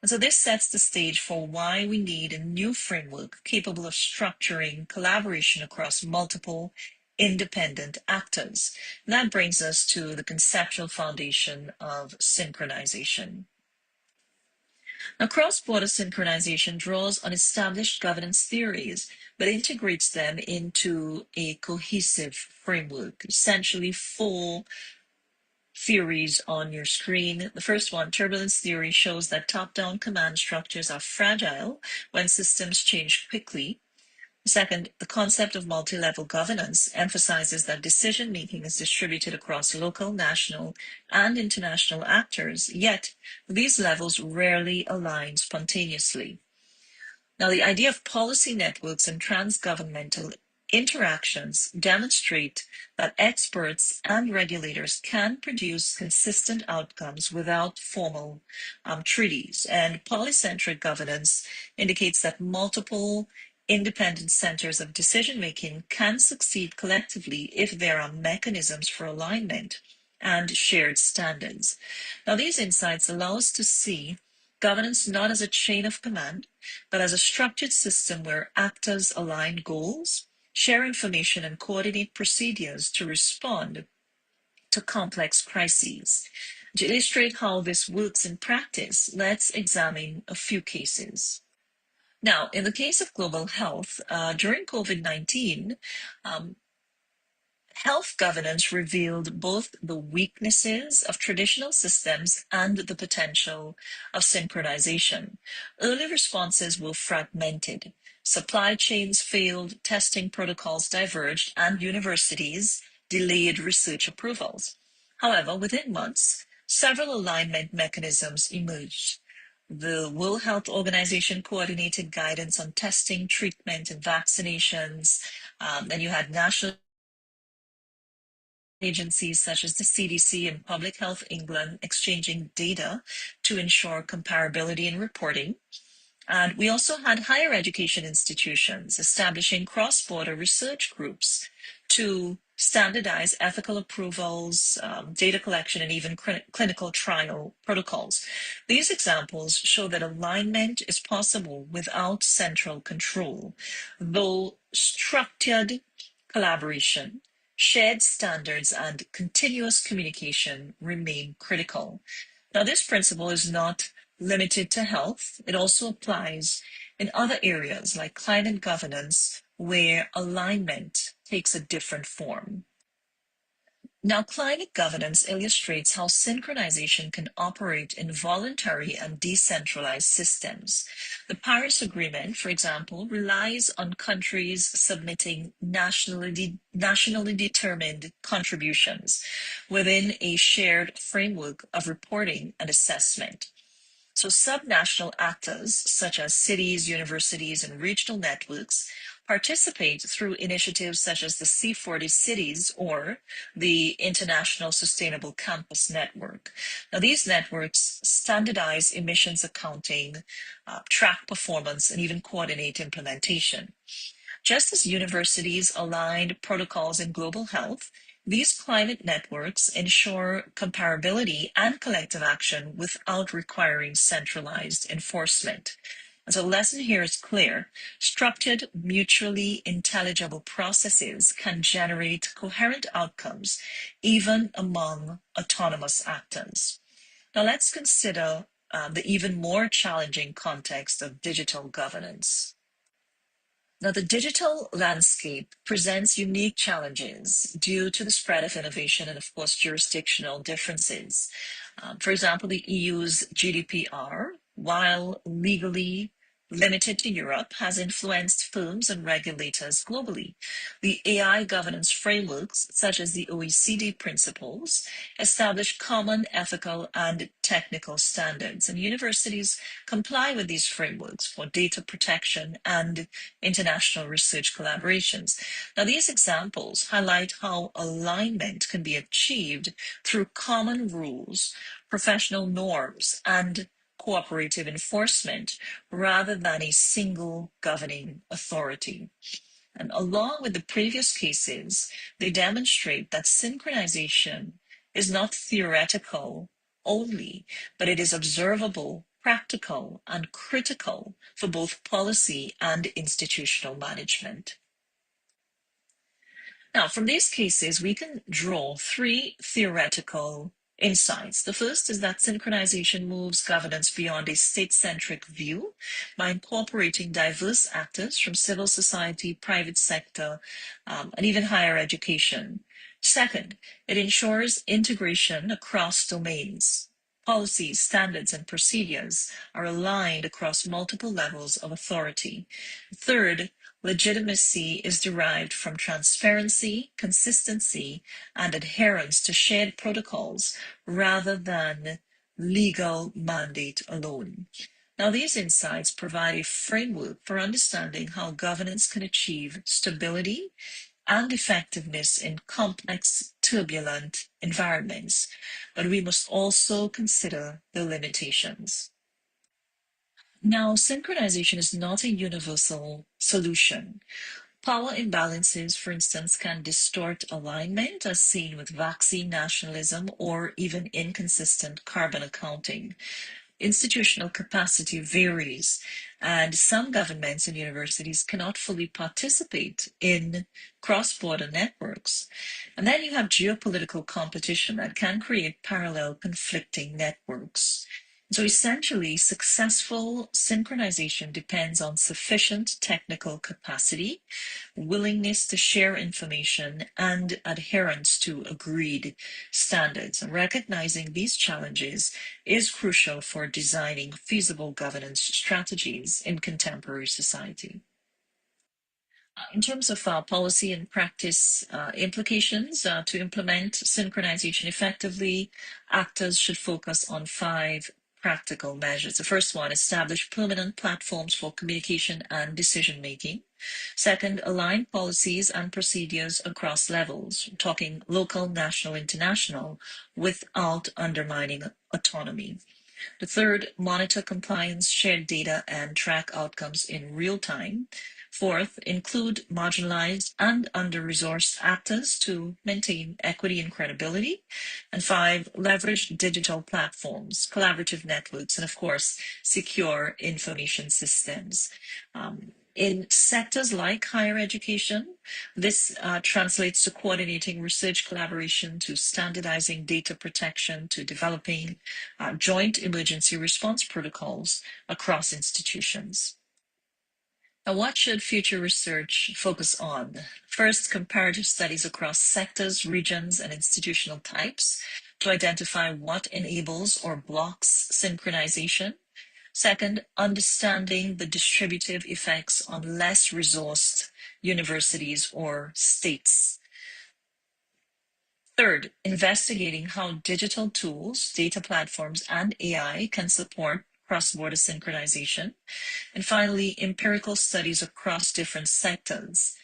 And so this sets the stage for why we need a new framework capable of structuring collaboration across multiple independent actors. And that brings us to the conceptual foundation of synchronization. Now, cross-border synchronization draws on established governance theories, but integrates them into a cohesive framework, essentially four theories on your screen. The first one, turbulence theory, shows that top-down command structures are fragile when systems change quickly. Second, the concept of multi-level governance emphasizes that decision-making is distributed across local, national, and international actors, yet these levels rarely align spontaneously. Now, the idea of policy networks and transgovernmental interactions demonstrate that experts and regulators can produce consistent outcomes without formal treaties. And polycentric governance indicates that multiple independent centers of decision-making can succeed collectively if there are mechanisms for alignment and shared standards. Now, these insights allow us to see governance not as a chain of command, but as a structured system where actors align goals, share information, and coordinate procedures to respond to complex crises. To illustrate how this works in practice, let's examine a few cases. Now, in the case of global health, during COVID-19, health governance revealed both the weaknesses of traditional systems and the potential of synchronization. Early responses were fragmented. Supply chains failed, testing protocols diverged, and universities delayed research approvals. However, within months, several alignment mechanisms emerged. The World Health Organization coordinated guidance on testing, treatment, and vaccinations. Then you had national agencies such as the CDC and Public Health England exchanging data to ensure comparability in reporting. And we also had higher education institutions establishing cross-border research groups to standardize ethical approvals, data collection, and even clinical trial protocols. These examples show that alignment is possible without central control, though structured collaboration, shared standards, and continuous communication remain critical. Now, this principle is not limited to health. It also applies in other areas like climate governance, where alignment takes a different form. Now, climate governance illustrates how synchronization can operate in voluntary and decentralized systems. The Paris Agreement, for example, relies on countries submitting nationally determined contributions within a shared framework of reporting and assessment. So subnational actors, such as cities, universities, and regional networks, participate through initiatives such as the C40 Cities or the International Sustainable Campus Network. Now, these networks standardize emissions accounting, track performance, and even coordinate implementation. Just as universities aligned protocols in global health, these climate networks ensure comparability and collective action without requiring centralized enforcement. And so the lesson here is clear. Structured, mutually intelligible processes can generate coherent outcomes, even among autonomous actors. Now let's consider the even more challenging context of digital governance. Now, the digital landscape presents unique challenges due to the spread of innovation and, of course, jurisdictional differences. For example, the EU's GDPR, while legally limited to Europe, has influenced firms and regulators globally. The AI governance frameworks, such as the OECD principles, establish common ethical and technical standards, and universities comply with these frameworks for data protection and international research collaborations. Now, these examples highlight how alignment can be achieved through common rules, professional norms, and cooperative enforcement rather than a single governing authority. And along with the previous cases, they demonstrate that synchronization is not theoretical only, but it is observable, practical, and critical for both policy and institutional management. Now, from these cases, we can draw three theoretical insights. The first is that synchronization moves governance beyond a state-centric view by incorporating diverse actors from civil society, private sector, and even higher education. Second, it ensures integration across domains. Policies, standards, and procedures are aligned across multiple levels of authority. Third, legitimacy is derived from transparency, consistency, and adherence to shared protocols rather than legal mandate alone. Now, these insights provide a framework for understanding how governance can achieve stability and effectiveness in complex, turbulent environments, but we must also consider the limitations. Now, synchronization is not a universal solution. Power imbalances, for instance, can distort alignment, as seen with vaccine nationalism or even inconsistent carbon accounting. Institutional capacity varies, and some governments and universities cannot fully participate in cross-border networks. And then you have geopolitical competition that can create parallel conflicting networks. So essentially, successful synchronization depends on sufficient technical capacity, willingness to share information, and adherence to agreed standards. And recognizing these challenges is crucial for designing feasible governance strategies in contemporary society. In terms of policy and practice implications, to implement synchronization effectively, actors should focus on 5 practical measures. The first one, establish permanent platforms for communication and decision making. Second, align policies and procedures across levels, talking local, national, international, without undermining autonomy. The third, monitor compliance, share data, and track outcomes in real time. Fourth, include marginalized and under-resourced actors to maintain equity and credibility. And 5, leverage digital platforms, collaborative networks, and of course, secure information systems. In sectors like higher education, this translates to coordinating research collaboration, to standardizing data protection, to developing joint emergency response protocols across institutions. Now, what should future research focus on? First, comparative studies across sectors, regions, and institutional types to identify what enables or blocks synchronization. Second, understanding the distributive effects on less resourced universities or states. Third, investigating how digital tools, data platforms, and AI can support cross-border synchronization. And finally, empirical studies across different sectors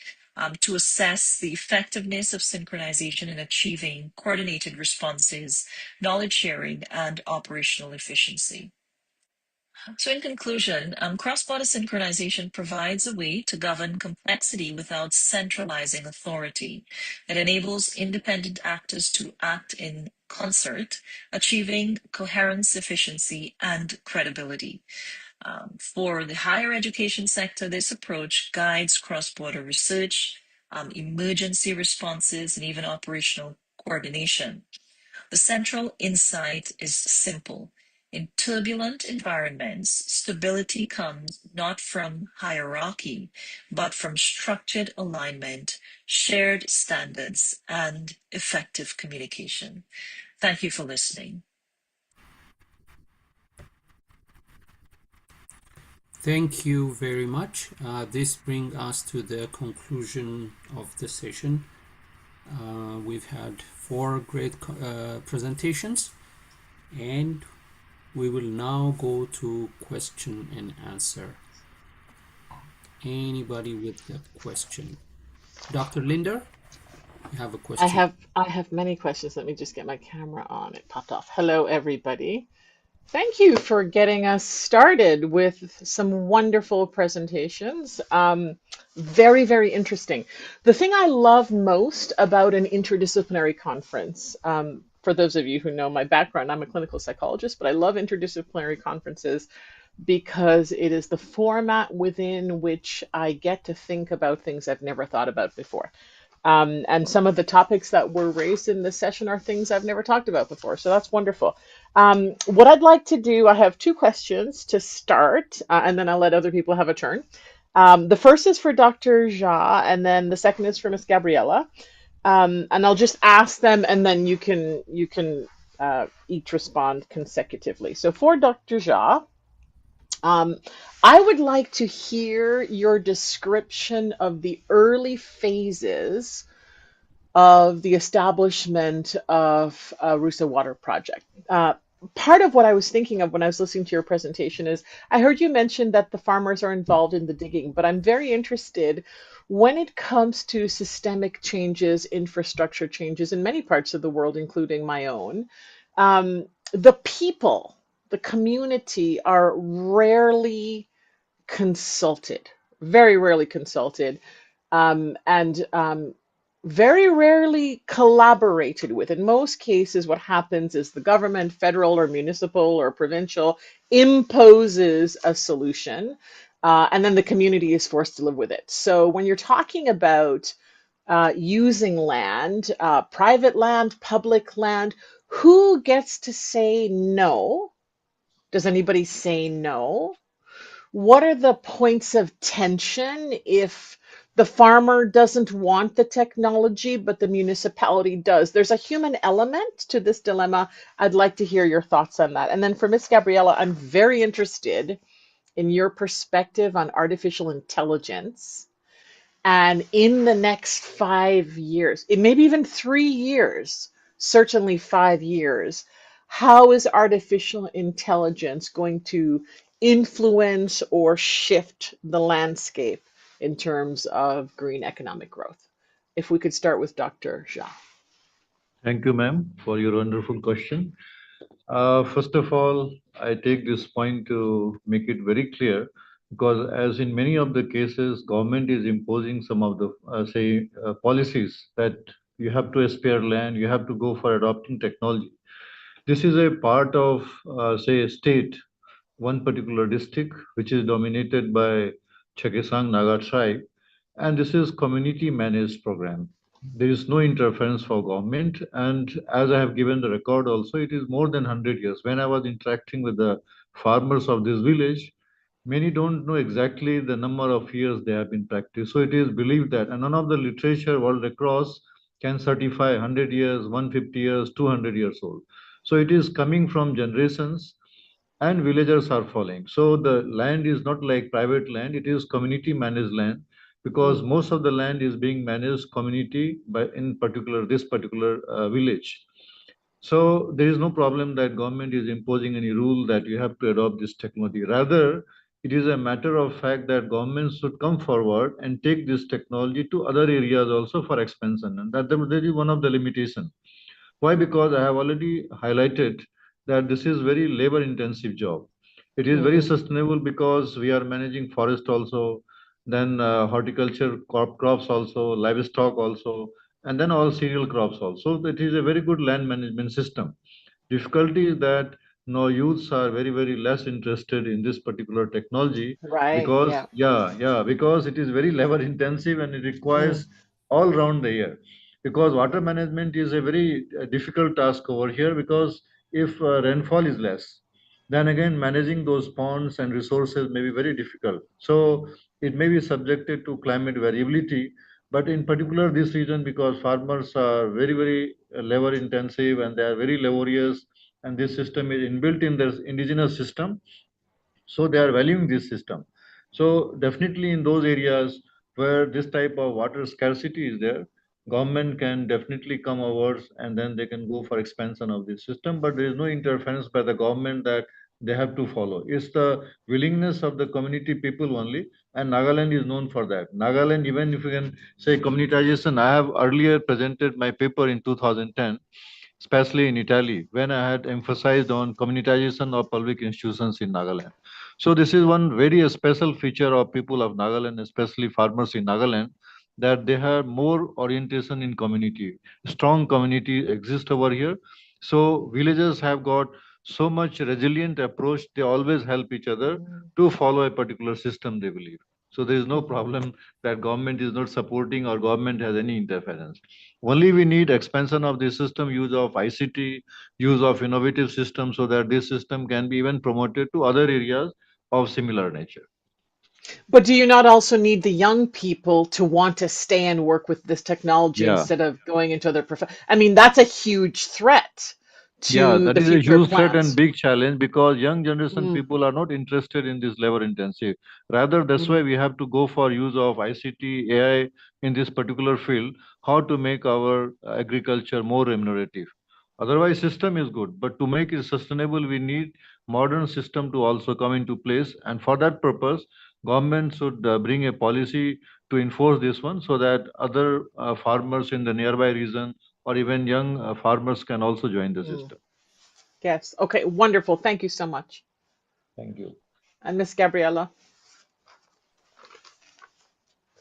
to assess the effectiveness of synchronization in achieving coordinated responses, knowledge sharing, and operational efficiency. So in conclusion, cross-border synchronization provides a way to govern complexity without centralizing authority. It enables independent actors to act in concert, achieving coherence, efficiency, and credibility. For the higher education sector, this approach guides cross-border research, emergency responses, and even operational coordination. The central insight is simple. In turbulent environments, stability comes not from hierarchy, but from structured alignment, shared standards, and effective communication. Thank you for listening. Thank you very much. This brings us to the conclusion of the session. We've had four great presentations, and we will now go to question and answer. Anybody with a question? Dr. Linder, you have a question. I have many questions. Let me just get my camera on. It popped off. Hello, everybody. Thank you for getting us started with some wonderful presentations. Very, very interesting. The thing I love most about an interdisciplinary conference, for those of you who know my background, I'm a clinical psychologist, but I love interdisciplinary conferences because it is the format within which I get to think about things I've never thought about before. And some of the topics that were raised in this session are things I've never talked about before. So that's wonderful. What I'd like to do, I have two questions to start, and then I'll let other people have a turn. The first is for Dr. Jha, and then the second is for Miss Gabriella. And I'll just ask them, and then you can each respond consecutively. So for Dr. Jha, I would like to hear your description of the early phases of the establishment of Rusa Water Project. Part of what I was thinking of when I was listening to your presentation is I heard you mention that the farmers are involved in the digging, but I'm very interested when it comes to systemic changes, infrastructure changes in many parts of the world, including my own. The people, the community are rarely consulted, very rarely consulted, and very rarely collaborated with. In most cases, what happens is the government, federal or municipal or provincial, imposes a solution, and then the community is forced to live with it. So when you're talking about using land, private land, public land, who gets to say no? Does anybody say no? What are the points of tension if the farmer doesn't want the technology, but the municipality does? There's a human element to this dilemma. I'd like to hear your thoughts on that. And then for Miss Gabriella, I'm very interested in your perspective on artificial intelligence. And in the next 5 years, maybe even 3 years, certainly 5 years, how is artificial intelligence going to influence or shift the landscape in terms of green economic growth? If we could start with Dr. Jha. Thank you, ma'am, for your wonderful question. First of all, I take this point to make it very clear because as in many of the cases, government is imposing some of the, policies that you have to spare land, you have to go for adopting technology. This is a part of, say, a state, one particular district, which is dominated by Chakesang Naga tribe, and this is community managed program. There is no interference for government, and as I have given the record also, it is more than 100 years. When I was interacting with the farmers of this village, many don't know exactly the number of years they have been practiced. So it is believed that, and none of the literature world across can certify 100 years, 150 years, 200 years old. So it is coming from generations and villagers are following. So the land is not like private land, it is community managed land because Mm, most of the land is being managed community by in particular this particular village. So there is no problem that government is imposing any rule that you have to adopt this technology. Rather, it is a matter of fact that government should come forward and take this technology to other areas also for expansion, and that is one of the limitation. Why? Because I have already highlighted that this is very labor intensive job. It is very mhm. sustainable because we are managing forest also, then horticulture crops also, livestock also, and then all cereal crops also. It is a very good land management system. Difficulty is that no youths are very, very less interested in this particular technology Right, because, yeah. because it is very labor intensive and it Mm, requires all round the year. Because water management is a very difficult task over here because if rainfall is less, then again managing those ponds and resources may be very difficult. So it may be subjected to climate variability, but in particular this region because farmers are very, very labor intensive and they are very laborious and this system is inbuilt in their indigenous system. So they are valuing this system. So definitely in those areas where this type of water scarcity is there, government can definitely come over and then they can go for expansion of this system, but there is no interference by the government that they have to follow. It's the willingness of the community people only, and Nagaland is known for that. Nagaland, even if you can say communitization, I have earlier presented my paper in 2010, especially in Italy, when I had emphasized on communitization of public institutions in Nagaland. So this is one very special feature of people of Nagaland, especially farmers in Nagaland, that they have more orientation in community. Strong community exists over here. So villagers have got so much resilient approach. They always help each other to follow a particular system they believe. So there is no problem that government is not supporting or government has any interference. Only we need expansion of the system, use of ICT, use of innovative systems so that this system can be even promoted to other areas of similar nature. But do you not also need the young people to want to stay and work with this technology Yeah. instead of going into other I mean, that's a huge threat Yeah, to that the is a future huge threat and plans. big challenge because young generation Mm, people are not interested in this labor intensive. Rather, that's why mm, we have to go for use of ICT, AI in this particular field, how to make our agriculture more remunerative. Otherwise, system is good, but to make it sustainable, we need modern system to also come into place. And for that purpose, government should bring a policy to enforce this one so that other farmers in the nearby region or even young farmers can also join the mm. system. Yes. Okay. Wonderful. Thank you so much. Thank you. And Miss Gabriella.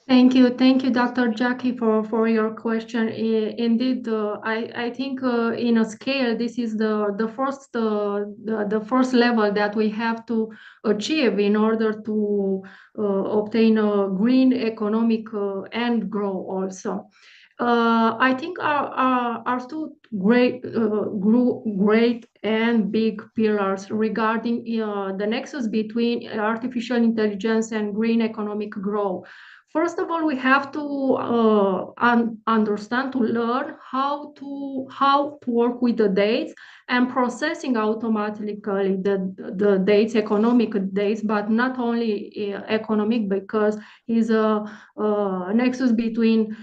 Thank you, Dr. Jackie, for your question. Indeed, I think in a scale, this is the first level that we have to achieve in order to obtain a green economic and grow also. I think are two great and big pillars regarding the nexus between artificial intelligence and green economic growth. First of all, we have to understand, to learn how to work with the dates and processing automatically the dates, economic dates, but not only economic, because is a nexus between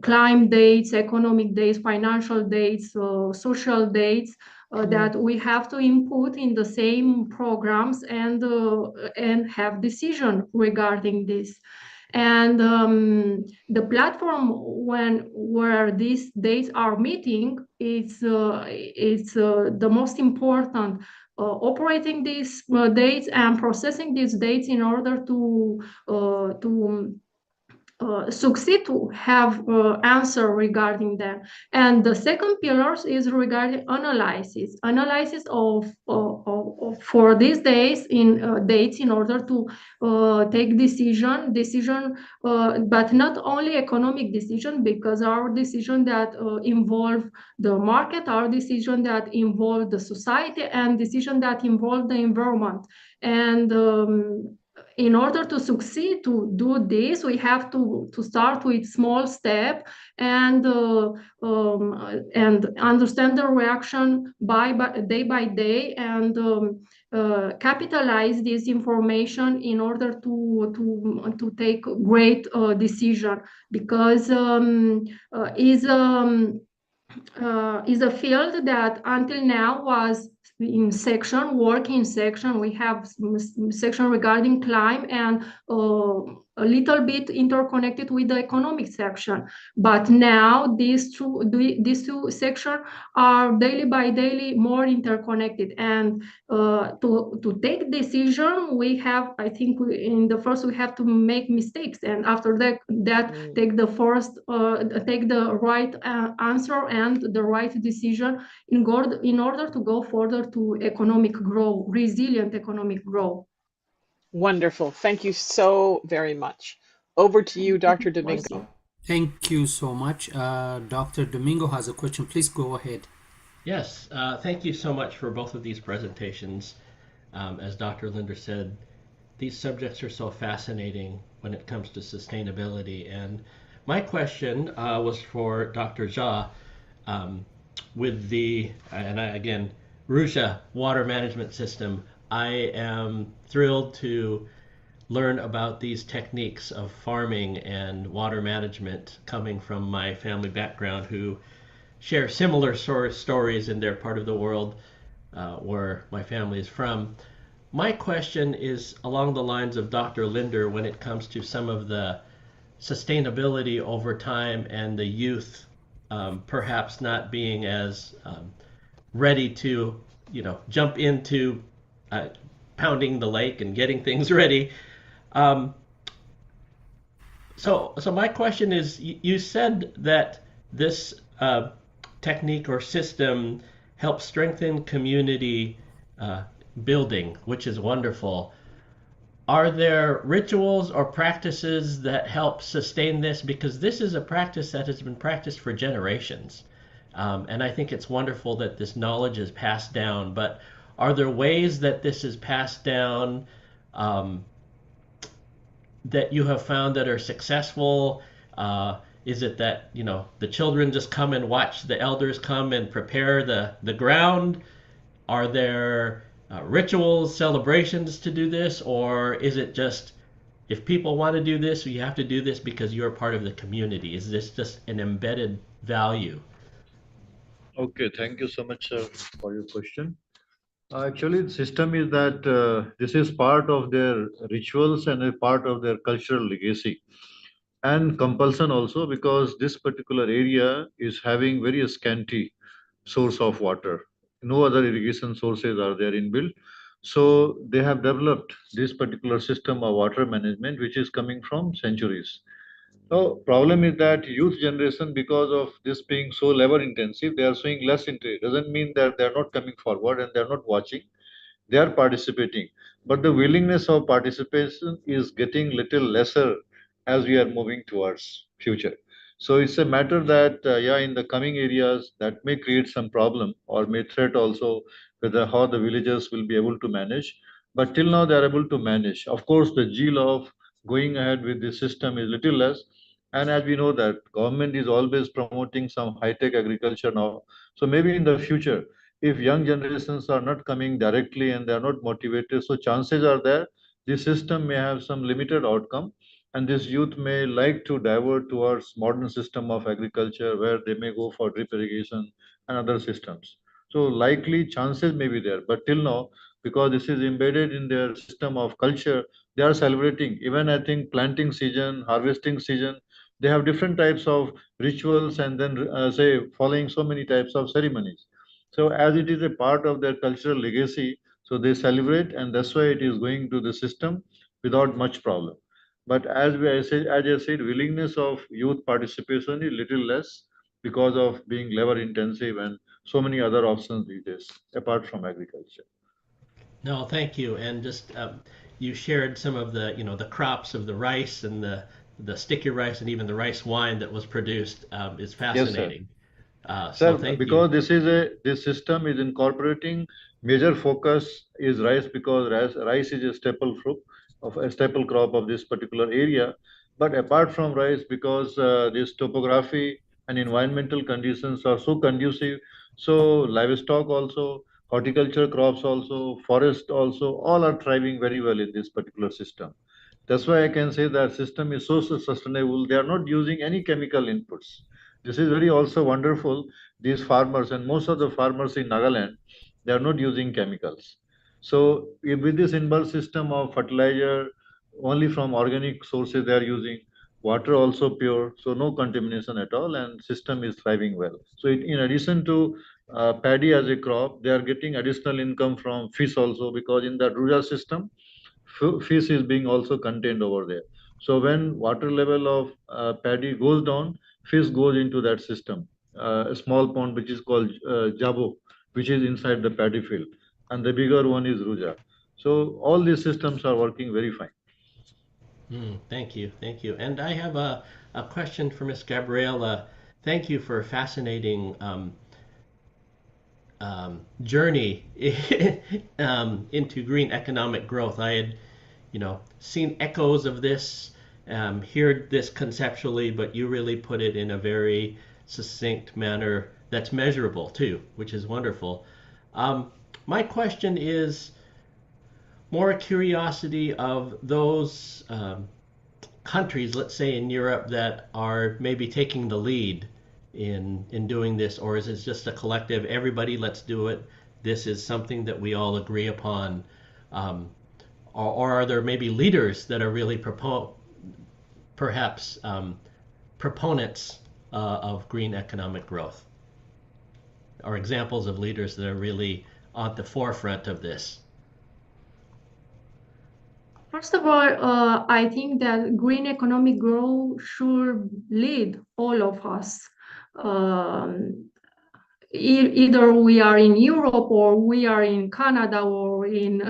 climate dates, economic dates, financial dates, social dates. That we have to input in the same programs and have decision regarding this. And the platform where these dates are meeting, it's the most important, operating these dates and processing these dates in order to succeed to have answer regarding them. And the second pillar is regarding analysis of for these days in dates in order to take decision, but not only economic decision, because our decision that involve the market, our decision that involve the society, and decision that involve the environment. And in order to succeed to do this, we have to start with small step and understand the reaction by day by day, and capitalize this information in order to take great decision, because is a field that until now was in working section. We have section regarding climate and a little bit interconnected with the economic section. But now these two sections are daily by daily more interconnected. And to take decision, we have, I think, in the first we have to make mistakes, and after that take the right answer and the right decision in order to go further to economic growth, resilient economic growth. Wonderful. Thank you so very much. Over to you, Dr. Domingo. Thank you so much. Dr. Domingo has a question. Please go ahead. Yes, thank you so much for both of these presentations. As Dr. Linder said, these subjects are so fascinating when it comes to sustainability. And my question was for Dr. Jha, with the, again, Ruja water management system I am thrilled to learn about these techniques of farming and water management coming from my family background who share similar stories in their part of the world where my family is from. My question is along the lines of Dr. Linder when it comes to some of the sustainability over time and the youth perhaps not being as ready to, jump into uh, pounding the lake and getting things ready. Um, so my question is, you said that this technique or system helps strengthen community uh, building, which is wonderful. Are there rituals or practices that help sustain this? Because this is a practice that has been practiced for generations. And I think it's wonderful that this knowledge is passed down. But are there ways that this is passed down um, that you have found that are successful? Is it that the children just come and watch the elders come and prepare the ground? Are there rituals, celebrations to do this, or is it just if people want to do this, you have to do this because you're part of the community? Is this just an embedded value? Okay, thank you so much, sir, for your question. Actually, the system is that this is part of their rituals and a part of their cultural legacy and compulsion also because this particular area is having very scanty source of water. No other irrigation sources are there inbuilt. So they have developed this particular system of water management, which is coming from centuries. So problem is that youth generation, because of this being so labor intensive, they are showing less interest. Doesn't mean that they are not coming forward and they are not watching. They are participating, but the willingness of participation is getting little lesser as we are moving towards future. So it's a matter that yeah, in the coming areas that may create some problem or may threat also whether how the villagers will be able to manage. But till now they are able to manage. Of course, the zeal of going ahead with this system is little less. And as we know that government is always promoting some high-tech agriculture now. So maybe in the future, if young generations are not coming directly and they are not motivated, so chances are there the system may have some limited outcome, and this youth may like to divert towards modern system of agriculture where they may go for drip irrigation and other systems. So likely chances may be there, but till now, because this is embedded in their system of culture, they are celebrating. Even I think planting season, harvesting season, they have different types of rituals and then say following so many types of ceremonies. So as it is a part of their cultural legacy, so they celebrate, and that's why it is going to the system without much problem. But as I said, willingness of youth participation is little less because of being labor intensive and so many other options these days apart from agriculture. No, thank you. And just you shared some of the crops of the rice and the sticky rice and even the rice wine that was produced is Yes, sir. fascinating. So Sir, thank you. because this system is incorporating major focus is rice because rice is a staple fruit of a staple crop of this particular area. But apart from rice, because this topography and environmental conditions are so conducive, so livestock also, horticulture crops also, forest also, all are thriving very well in this particular system. That's why I can say that system is so sustainable. They are not using any chemical inputs. This is very also wonderful. These farmers and most of the farmers in Nagaland, they are not using chemicals. So with this inbuilt system of fertilizer, only from organic sources they are using. Water also pure, so no contamination at all, and system is thriving well. So in addition to paddy as a crop, they are getting additional income from fish also because in the rural system, fish is being also contained over there. So when water level of paddy goes down, fish goes into that system. A small pond which is called Jabo, which is inside the paddy field, and the bigger one is Ruja. So all these systems are working very fine. Thank you, thank you. And I have a question for Miss Gabriela. Thank you for a fascinating journey into green economic growth. I had, seen echoes of this, heard this conceptually, but you really put it in a very succinct manner that's measurable too, which is wonderful. My question is, more a curiosity of those countries, let's say in Europe, that are maybe taking the lead in doing this, or is it just a collective? Everybody, let's do it. This is something that we all agree upon, or are there maybe leaders that are really perhaps proponents of green economic growth, or examples of leaders that are really at the forefront of this? First of all, I think that green economic growth should lead all of us. Either we are in Europe or we are in Canada or in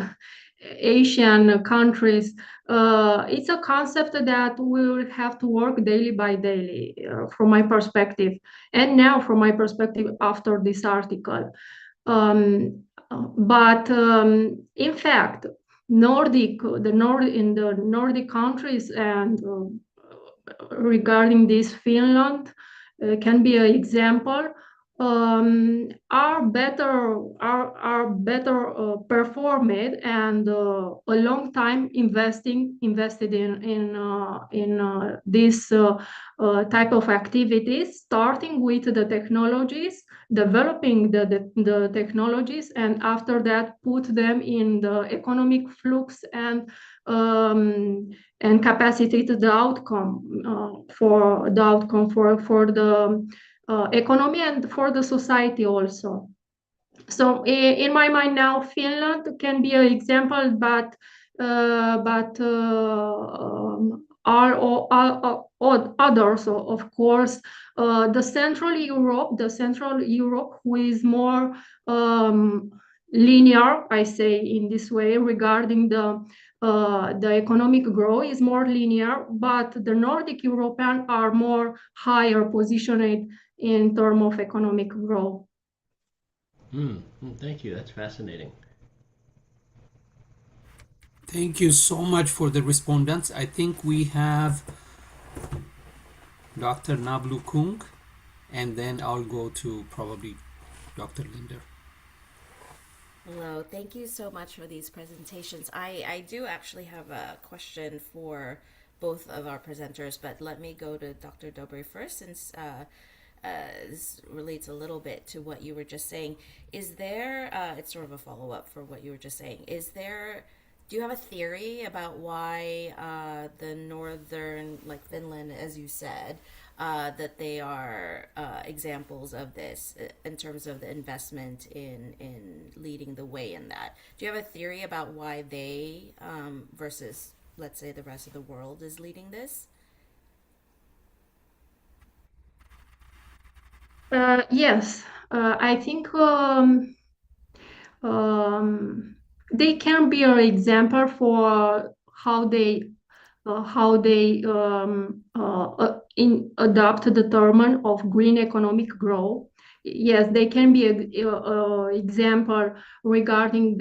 Asian countries. It's a concept that we will have to work daily by daily, from my perspective. And now, from my perspective, after this article. But in fact, in the Nordic countries and regarding this, Finland can be an example. Are better performed and a long time invested in this type of activities, starting with the technologies, developing the technologies, and after that put them in the economic flux and capacity to the outcome for the economy and for the society also. So in my mind now, Finland can be an example, but are others, of course. The Central Europe, who is more linear, I say in this way, regarding the economic growth is more linear, but the Nordic European are more higher positioned in terms of economic growth. Thank you. That's fascinating. Thank you so much for the respondents. I think we have Dr. Nablu Kung, and then I'll go to probably Dr. Linder. Hello, thank you so much for these presentations. I do actually have a question for both of our presenters, but let me go to Dr. Dobre first, since this relates a little bit to what you were just saying. Is there, it's sort of a follow-up for what you were just saying, do you have a theory about why the northern, like Finland, as you said, that they are examples of this in terms of the investment in leading the way in that? Do you have a theory about why they versus, let's say, the rest of the world is leading this? Yes, I think they can be an example for how they adopt the term of green economic growth. Yes, they can be an example regarding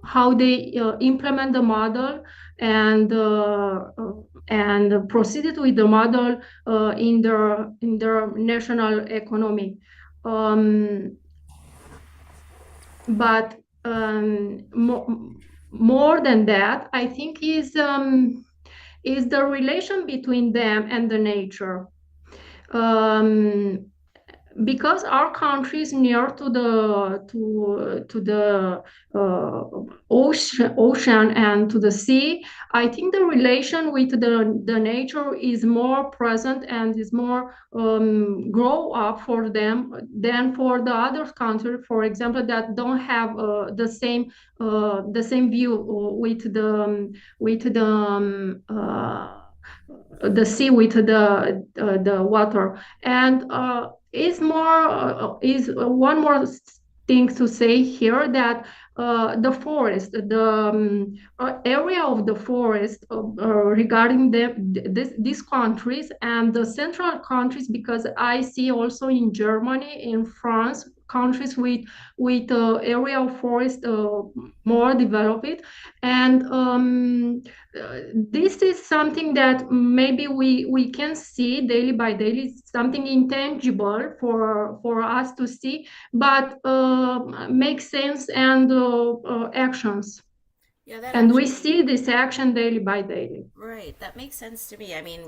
how they implement the model and proceeded with the model in their national economy. But more than that, I think is the relation between them and the nature. Because our country is near to the ocean and to the sea, I think the relation with the nature is more present and is more grow up for them than for the other countries, for example, that don't have the same view with the sea, with the water. And is one more thing to say here, that the forest, the area of the forest regarding these countries and the central countries, because I see also in Germany, in France, countries with area of forest more developed, and this is something that maybe we can see daily by daily, something intangible for us to see, but makes sense and actions. Yeah, that And we actually, see this action daily by daily. right. That makes sense to me. I mean,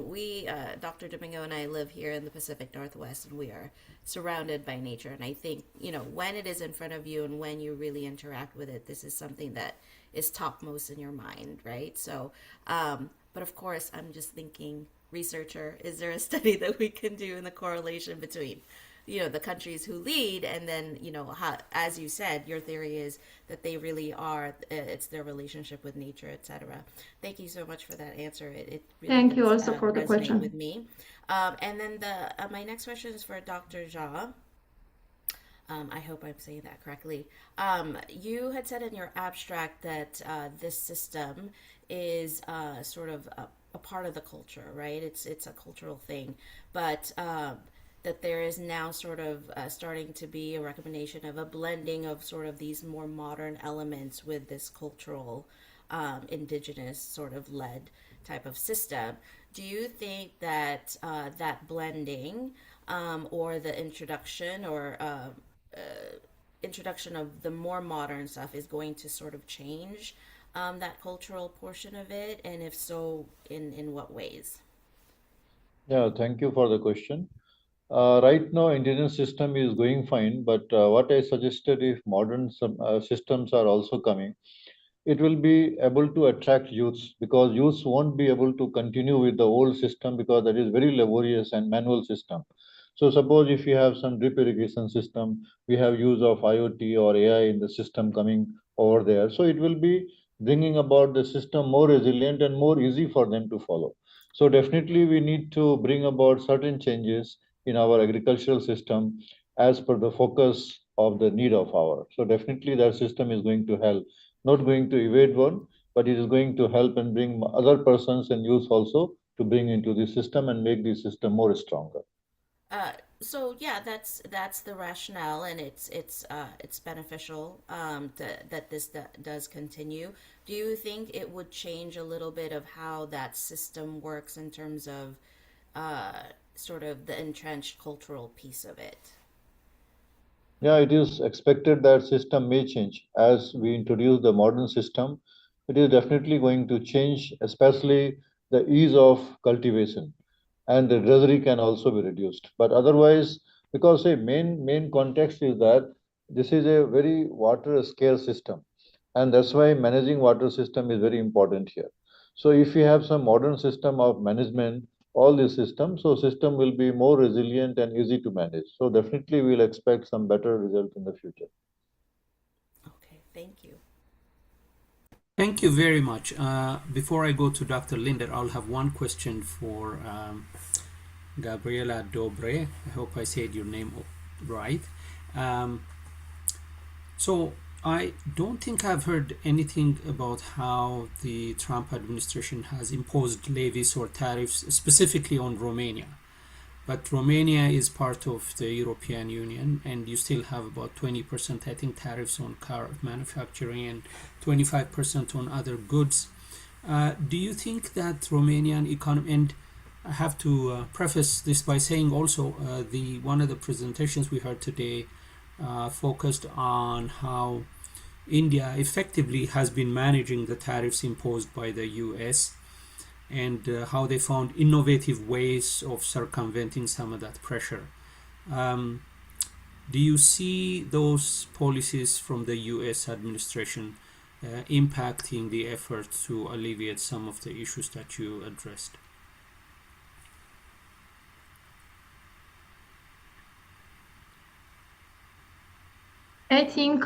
Dr. Domingo and I live here in the Pacific Northwest, and we are surrounded by nature. And I think, when it is in front of you and when you really interact with it, this is something that is topmost in your mind, right? So, but of course, I'm just thinking, researcher, is there a study that we can do in the correlation between the countries who lead, and then how, as you said, your theory is that they really are, it's their relationship with nature, etc. Thank you so much for that answer. It really Thank you does also for the resonate with question. me. And then my next question is for Dr. Jha. I hope I'm saying that correctly. You had said in your abstract that this system is sort of a part of the culture, right? It's a cultural thing, but that there is now sort of starting to be a recommendation of a blending of sort of these more modern elements with this cultural, indigenous sort of led type of system. Do you think that that blending, or the introduction of the more modern stuff is going to sort of change that cultural portion of it? And if so, in what ways? Yeah, thank you for the question. Right now, Indian system is going fine, but what I suggested, if modern systems are also coming, it will be able to attract youths, because youths won't be able to continue with the old system because that is very laborious and manual system. So suppose if you have some drip irrigation system, we have use of IoT or AI in the system coming over there. So it will be bringing about the system more resilient and more easy for them to follow. So definitely we need to bring about certain changes in our agricultural system as per the focus of the need of our. So definitely that system is going to help, not going to evade one, but it is going to help and bring other persons and youth also to bring into the system and make the system more stronger. Uh, so yeah, that's the rationale, and it's beneficial, that this does continue. Do you think it would change a little bit of how that system works in terms of sort of the entrenched cultural piece of it? Yeah, it is expected that system may change as we introduce the modern system. It is definitely going to change, especially the ease of cultivation, and the drudgery can also be reduced. But otherwise, because say main context is that this is a very water scarce system, and that's why managing water system is very important here. So if we have some modern system of management, all these systems, so system will be more resilient and easy to manage. So definitely we'll expect some better result in the future. Okay, thank you. Thank you very much. Before I go to Dr. Linder, I'll have one question for Gabriela Dobre. I hope I said your name right. Um, so I don't think I've heard anything about how the Trump administration has imposed levies or tariffs specifically on Romania. But Romania is part of the European Union, and you still have about 20%, I think, tariffs on car manufacturing and 25% on other goods. Do you think that Romanian economy, and I have to preface this by saying also the one of the presentations we heard today focused on how India effectively has been managing the tariffs imposed by the US, and how they found innovative ways of circumventing some of that pressure. Um, do you see those policies from the US administration impacting the effort to alleviate some of the issues that you addressed? I think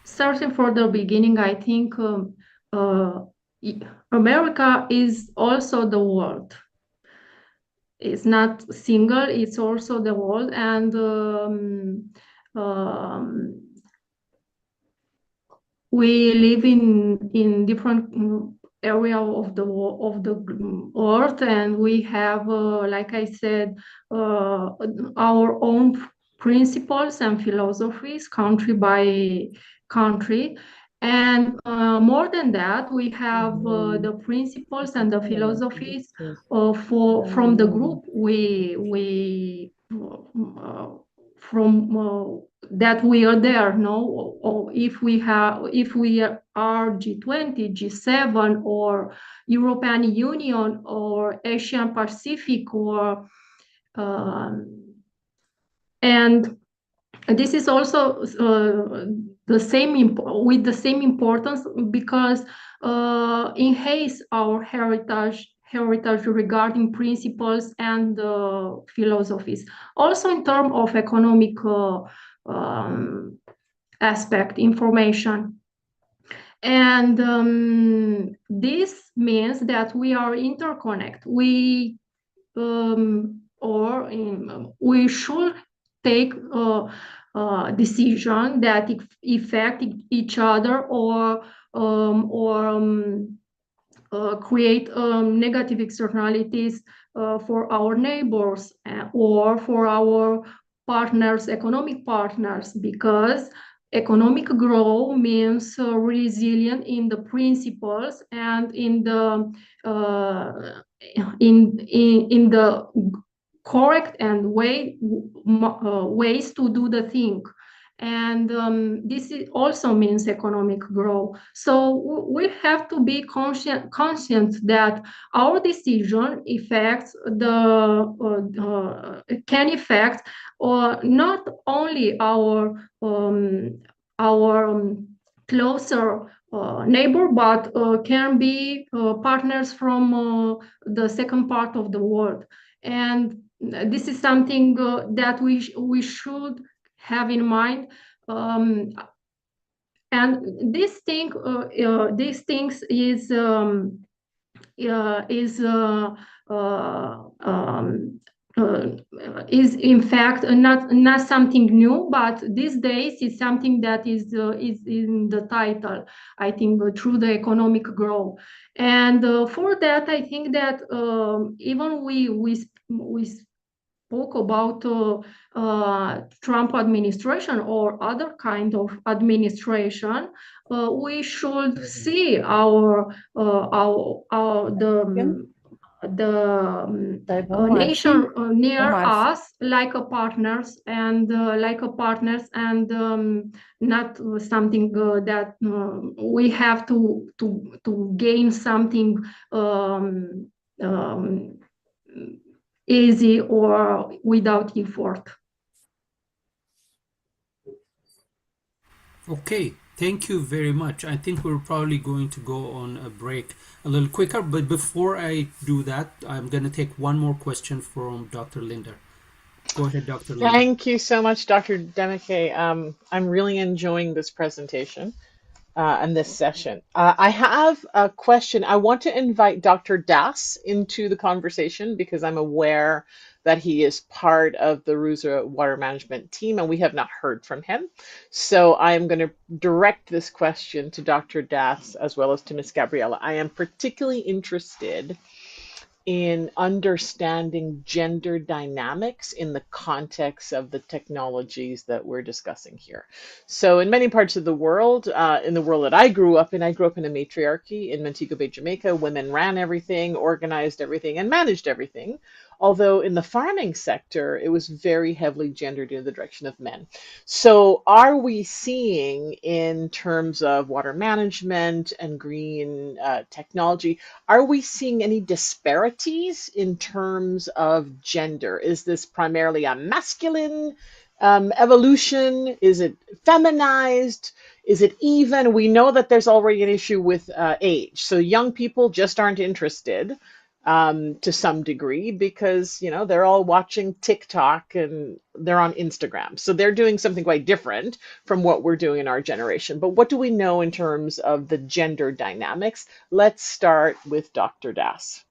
starting from the beginning, I think America is also the world. It's not single, it's also the world. And we live in different area of the earth, and we have, like I said, our own principles and philosophies, country by country. And more than that, we have the principles and the philosophies from the group we from that we are there, no? Or if we are G20, G7, or European Union, or Asian Pacific, or and this is also with the same importance, because enhance our heritage regarding principles and philosophies. Also in terms of economic aspect, information. And this means that we are interconnected. We should take decision that affect each other, or create negative externalities for our neighbors, or for our partners, economic partners, because economic growth means resilient in the principles and in the correct and ways to do the thing. And this also means economic growth. So we have to be conscient that our decision can affect not only our closer neighbor, but can be partners from the second part of the world. And this is something that we should have in mind. And these things is in fact not something new, but these days is something that is in the title, I think, through the economic growth. And for that, I think that even we spoke about Trump administration or other kind of administration, we should see the nation near us like a partners, and not something that we have to gain something easy or without effort. Okay, thank you very much. I think we're probably going to go on a break a little quicker, but before I do that, I'm going to take one more question from Dr. Linder. Go ahead, Dr. Linder. Thank you so much, Dr. Demeke. I'm really enjoying this presentation and this session. I have a question. I want to invite Dr. Das into the conversation because I'm aware that he is part of the RUSA water management team and we have not heard from him. So I'm going to direct this question to Dr. Das as well as to Ms. Gabriela. I am particularly interested in understanding gender dynamics in the context of the technologies that we're discussing here. So in many parts of the world, in the world that I grew up in a matriarchy in Montego Bay, Jamaica. Women ran everything, organized everything, and managed everything. Although in the farming sector, it was very heavily gendered in the direction of men. So are we seeing, in terms of water management and green technology, are we seeing any disparities in terms of gender? Is this primarily a masculine evolution? Is it feminized? Is it even? We know that there's already an issue with age. So young people just aren't interested to some degree because, you know, they're all watching TikTok and they're on Instagram. So they're doing something quite different from what we're doing in our generation. But what do we know in terms of the gender dynamics? Let's start with Dr. Das.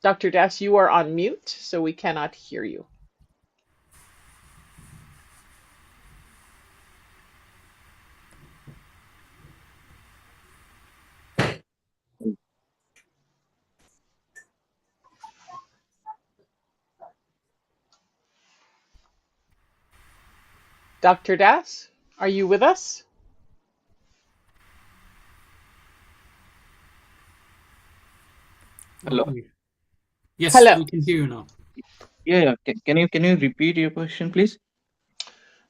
Dr. Das, you are on mute, so we cannot hear you. Dr. Das, are you with us? Hello. Yes, Hello. we can hear you now. Yeah. Can you repeat your question, please?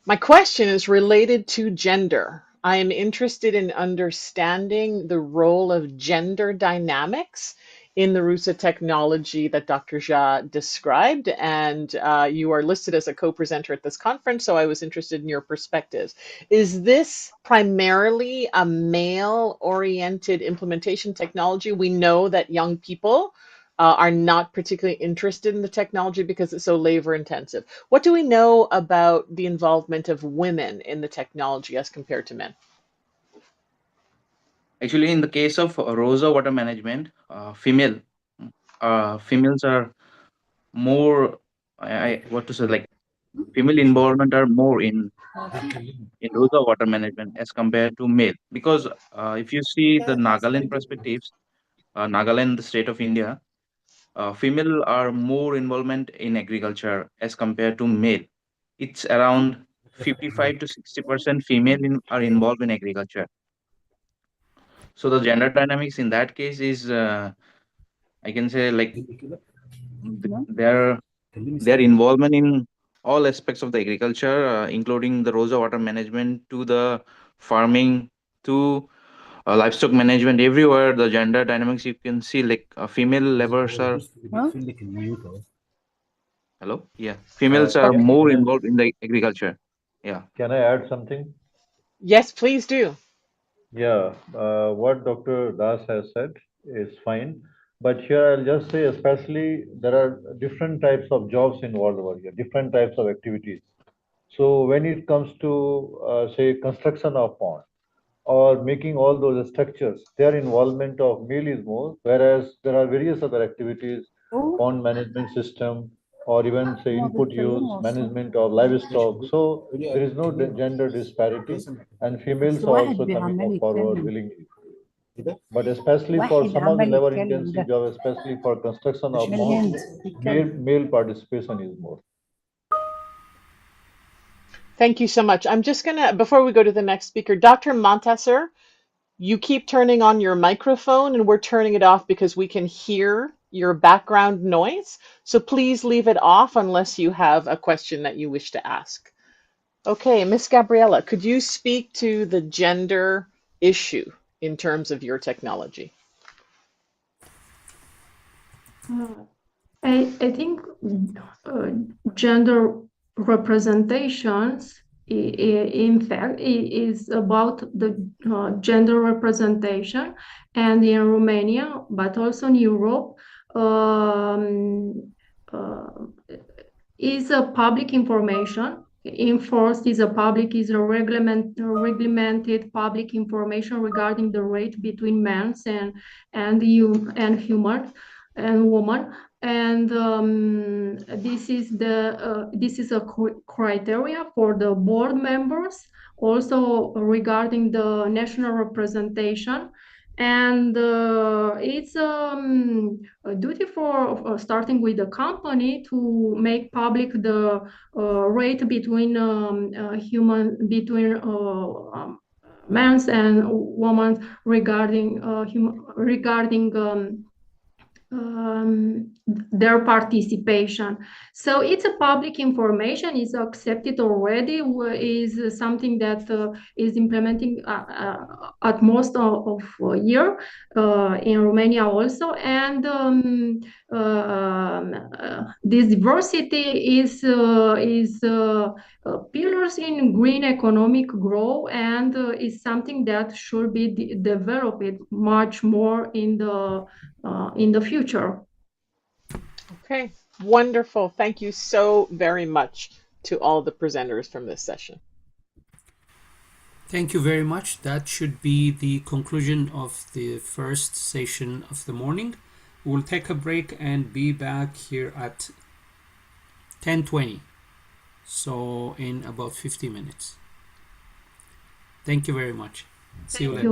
My question is related to gender. I am interested in understanding the role of gender dynamics in the RUSA technology that Dr. Jha described. And you are listed as a co-presenter at this conference, so I was interested in your perspectives. Is this primarily a male-oriented implementation technology? We know that young people are not particularly interested in the technology because it's so labor intensive. What do we know about the involvement of women in the technology as compared to men? Actually, in the case of Rosa water management, females are more. What to say, like female involvement are more in Rosa water management as compared to male. Because if you see the Nagaland perspectives, Nagaland, the state of India, female are more involvement in agriculture as compared to male. It's around 55 to 60% female are involved in agriculture. So the gender dynamics in that case is, I can say, like their involvement in all aspects of the agriculture, including the Rosa water management to the farming to livestock management. Everywhere the gender dynamics you can see, like female laborers are. Hello, yeah, females are Okay. more involved in the agriculture. Yeah. Can I add something? Yes, please do. Yeah, what Dr. Das has said is fine. But here I'll just say, especially there are different types of jobs involved over here, different types of activities. So when it comes to, say, construction of pond or making all those structures, their involvement of male is more, whereas there are various other activities, pond management system, or even say input use, management of livestock. So there is no gender disparity, and females are also coming up forward willingly. But especially for some of the labor intensive jobs, especially for construction of ponds, male participation is more. Thank you so much. I'm just going to, before we go to the next speaker, Dr. Montasser, you keep turning on your microphone and we're turning it off because we can hear your background noise. So please leave it off unless you have a question that you wish to ask. Okay, Miss Gabriella, could you speak to the gender issue in terms of your technology? I think gender representations, in fact, is about the gender representation, and in Romania, but also in Europe, uh, is a public information. Enforced is a regulated public information regarding the rate between men and human and woman, and this is a criteria for the board members, also regarding the national representation, and it's a duty for starting with the company to make public the rate between men's and women's regarding their participation. So it's a public information, is accepted already, is something that is implementing at most of a year in Romania also. And this diversity is pillars in green economic growth, and is something that should be developed much more in the future. Okay, wonderful. Thank you so very much to all the presenters from this session. Thank you very much. That should be the conclusion of the first session of the morning. We'll take a break and be back here at 10:20. So in about 50 minutes. Thank you very much. See you later.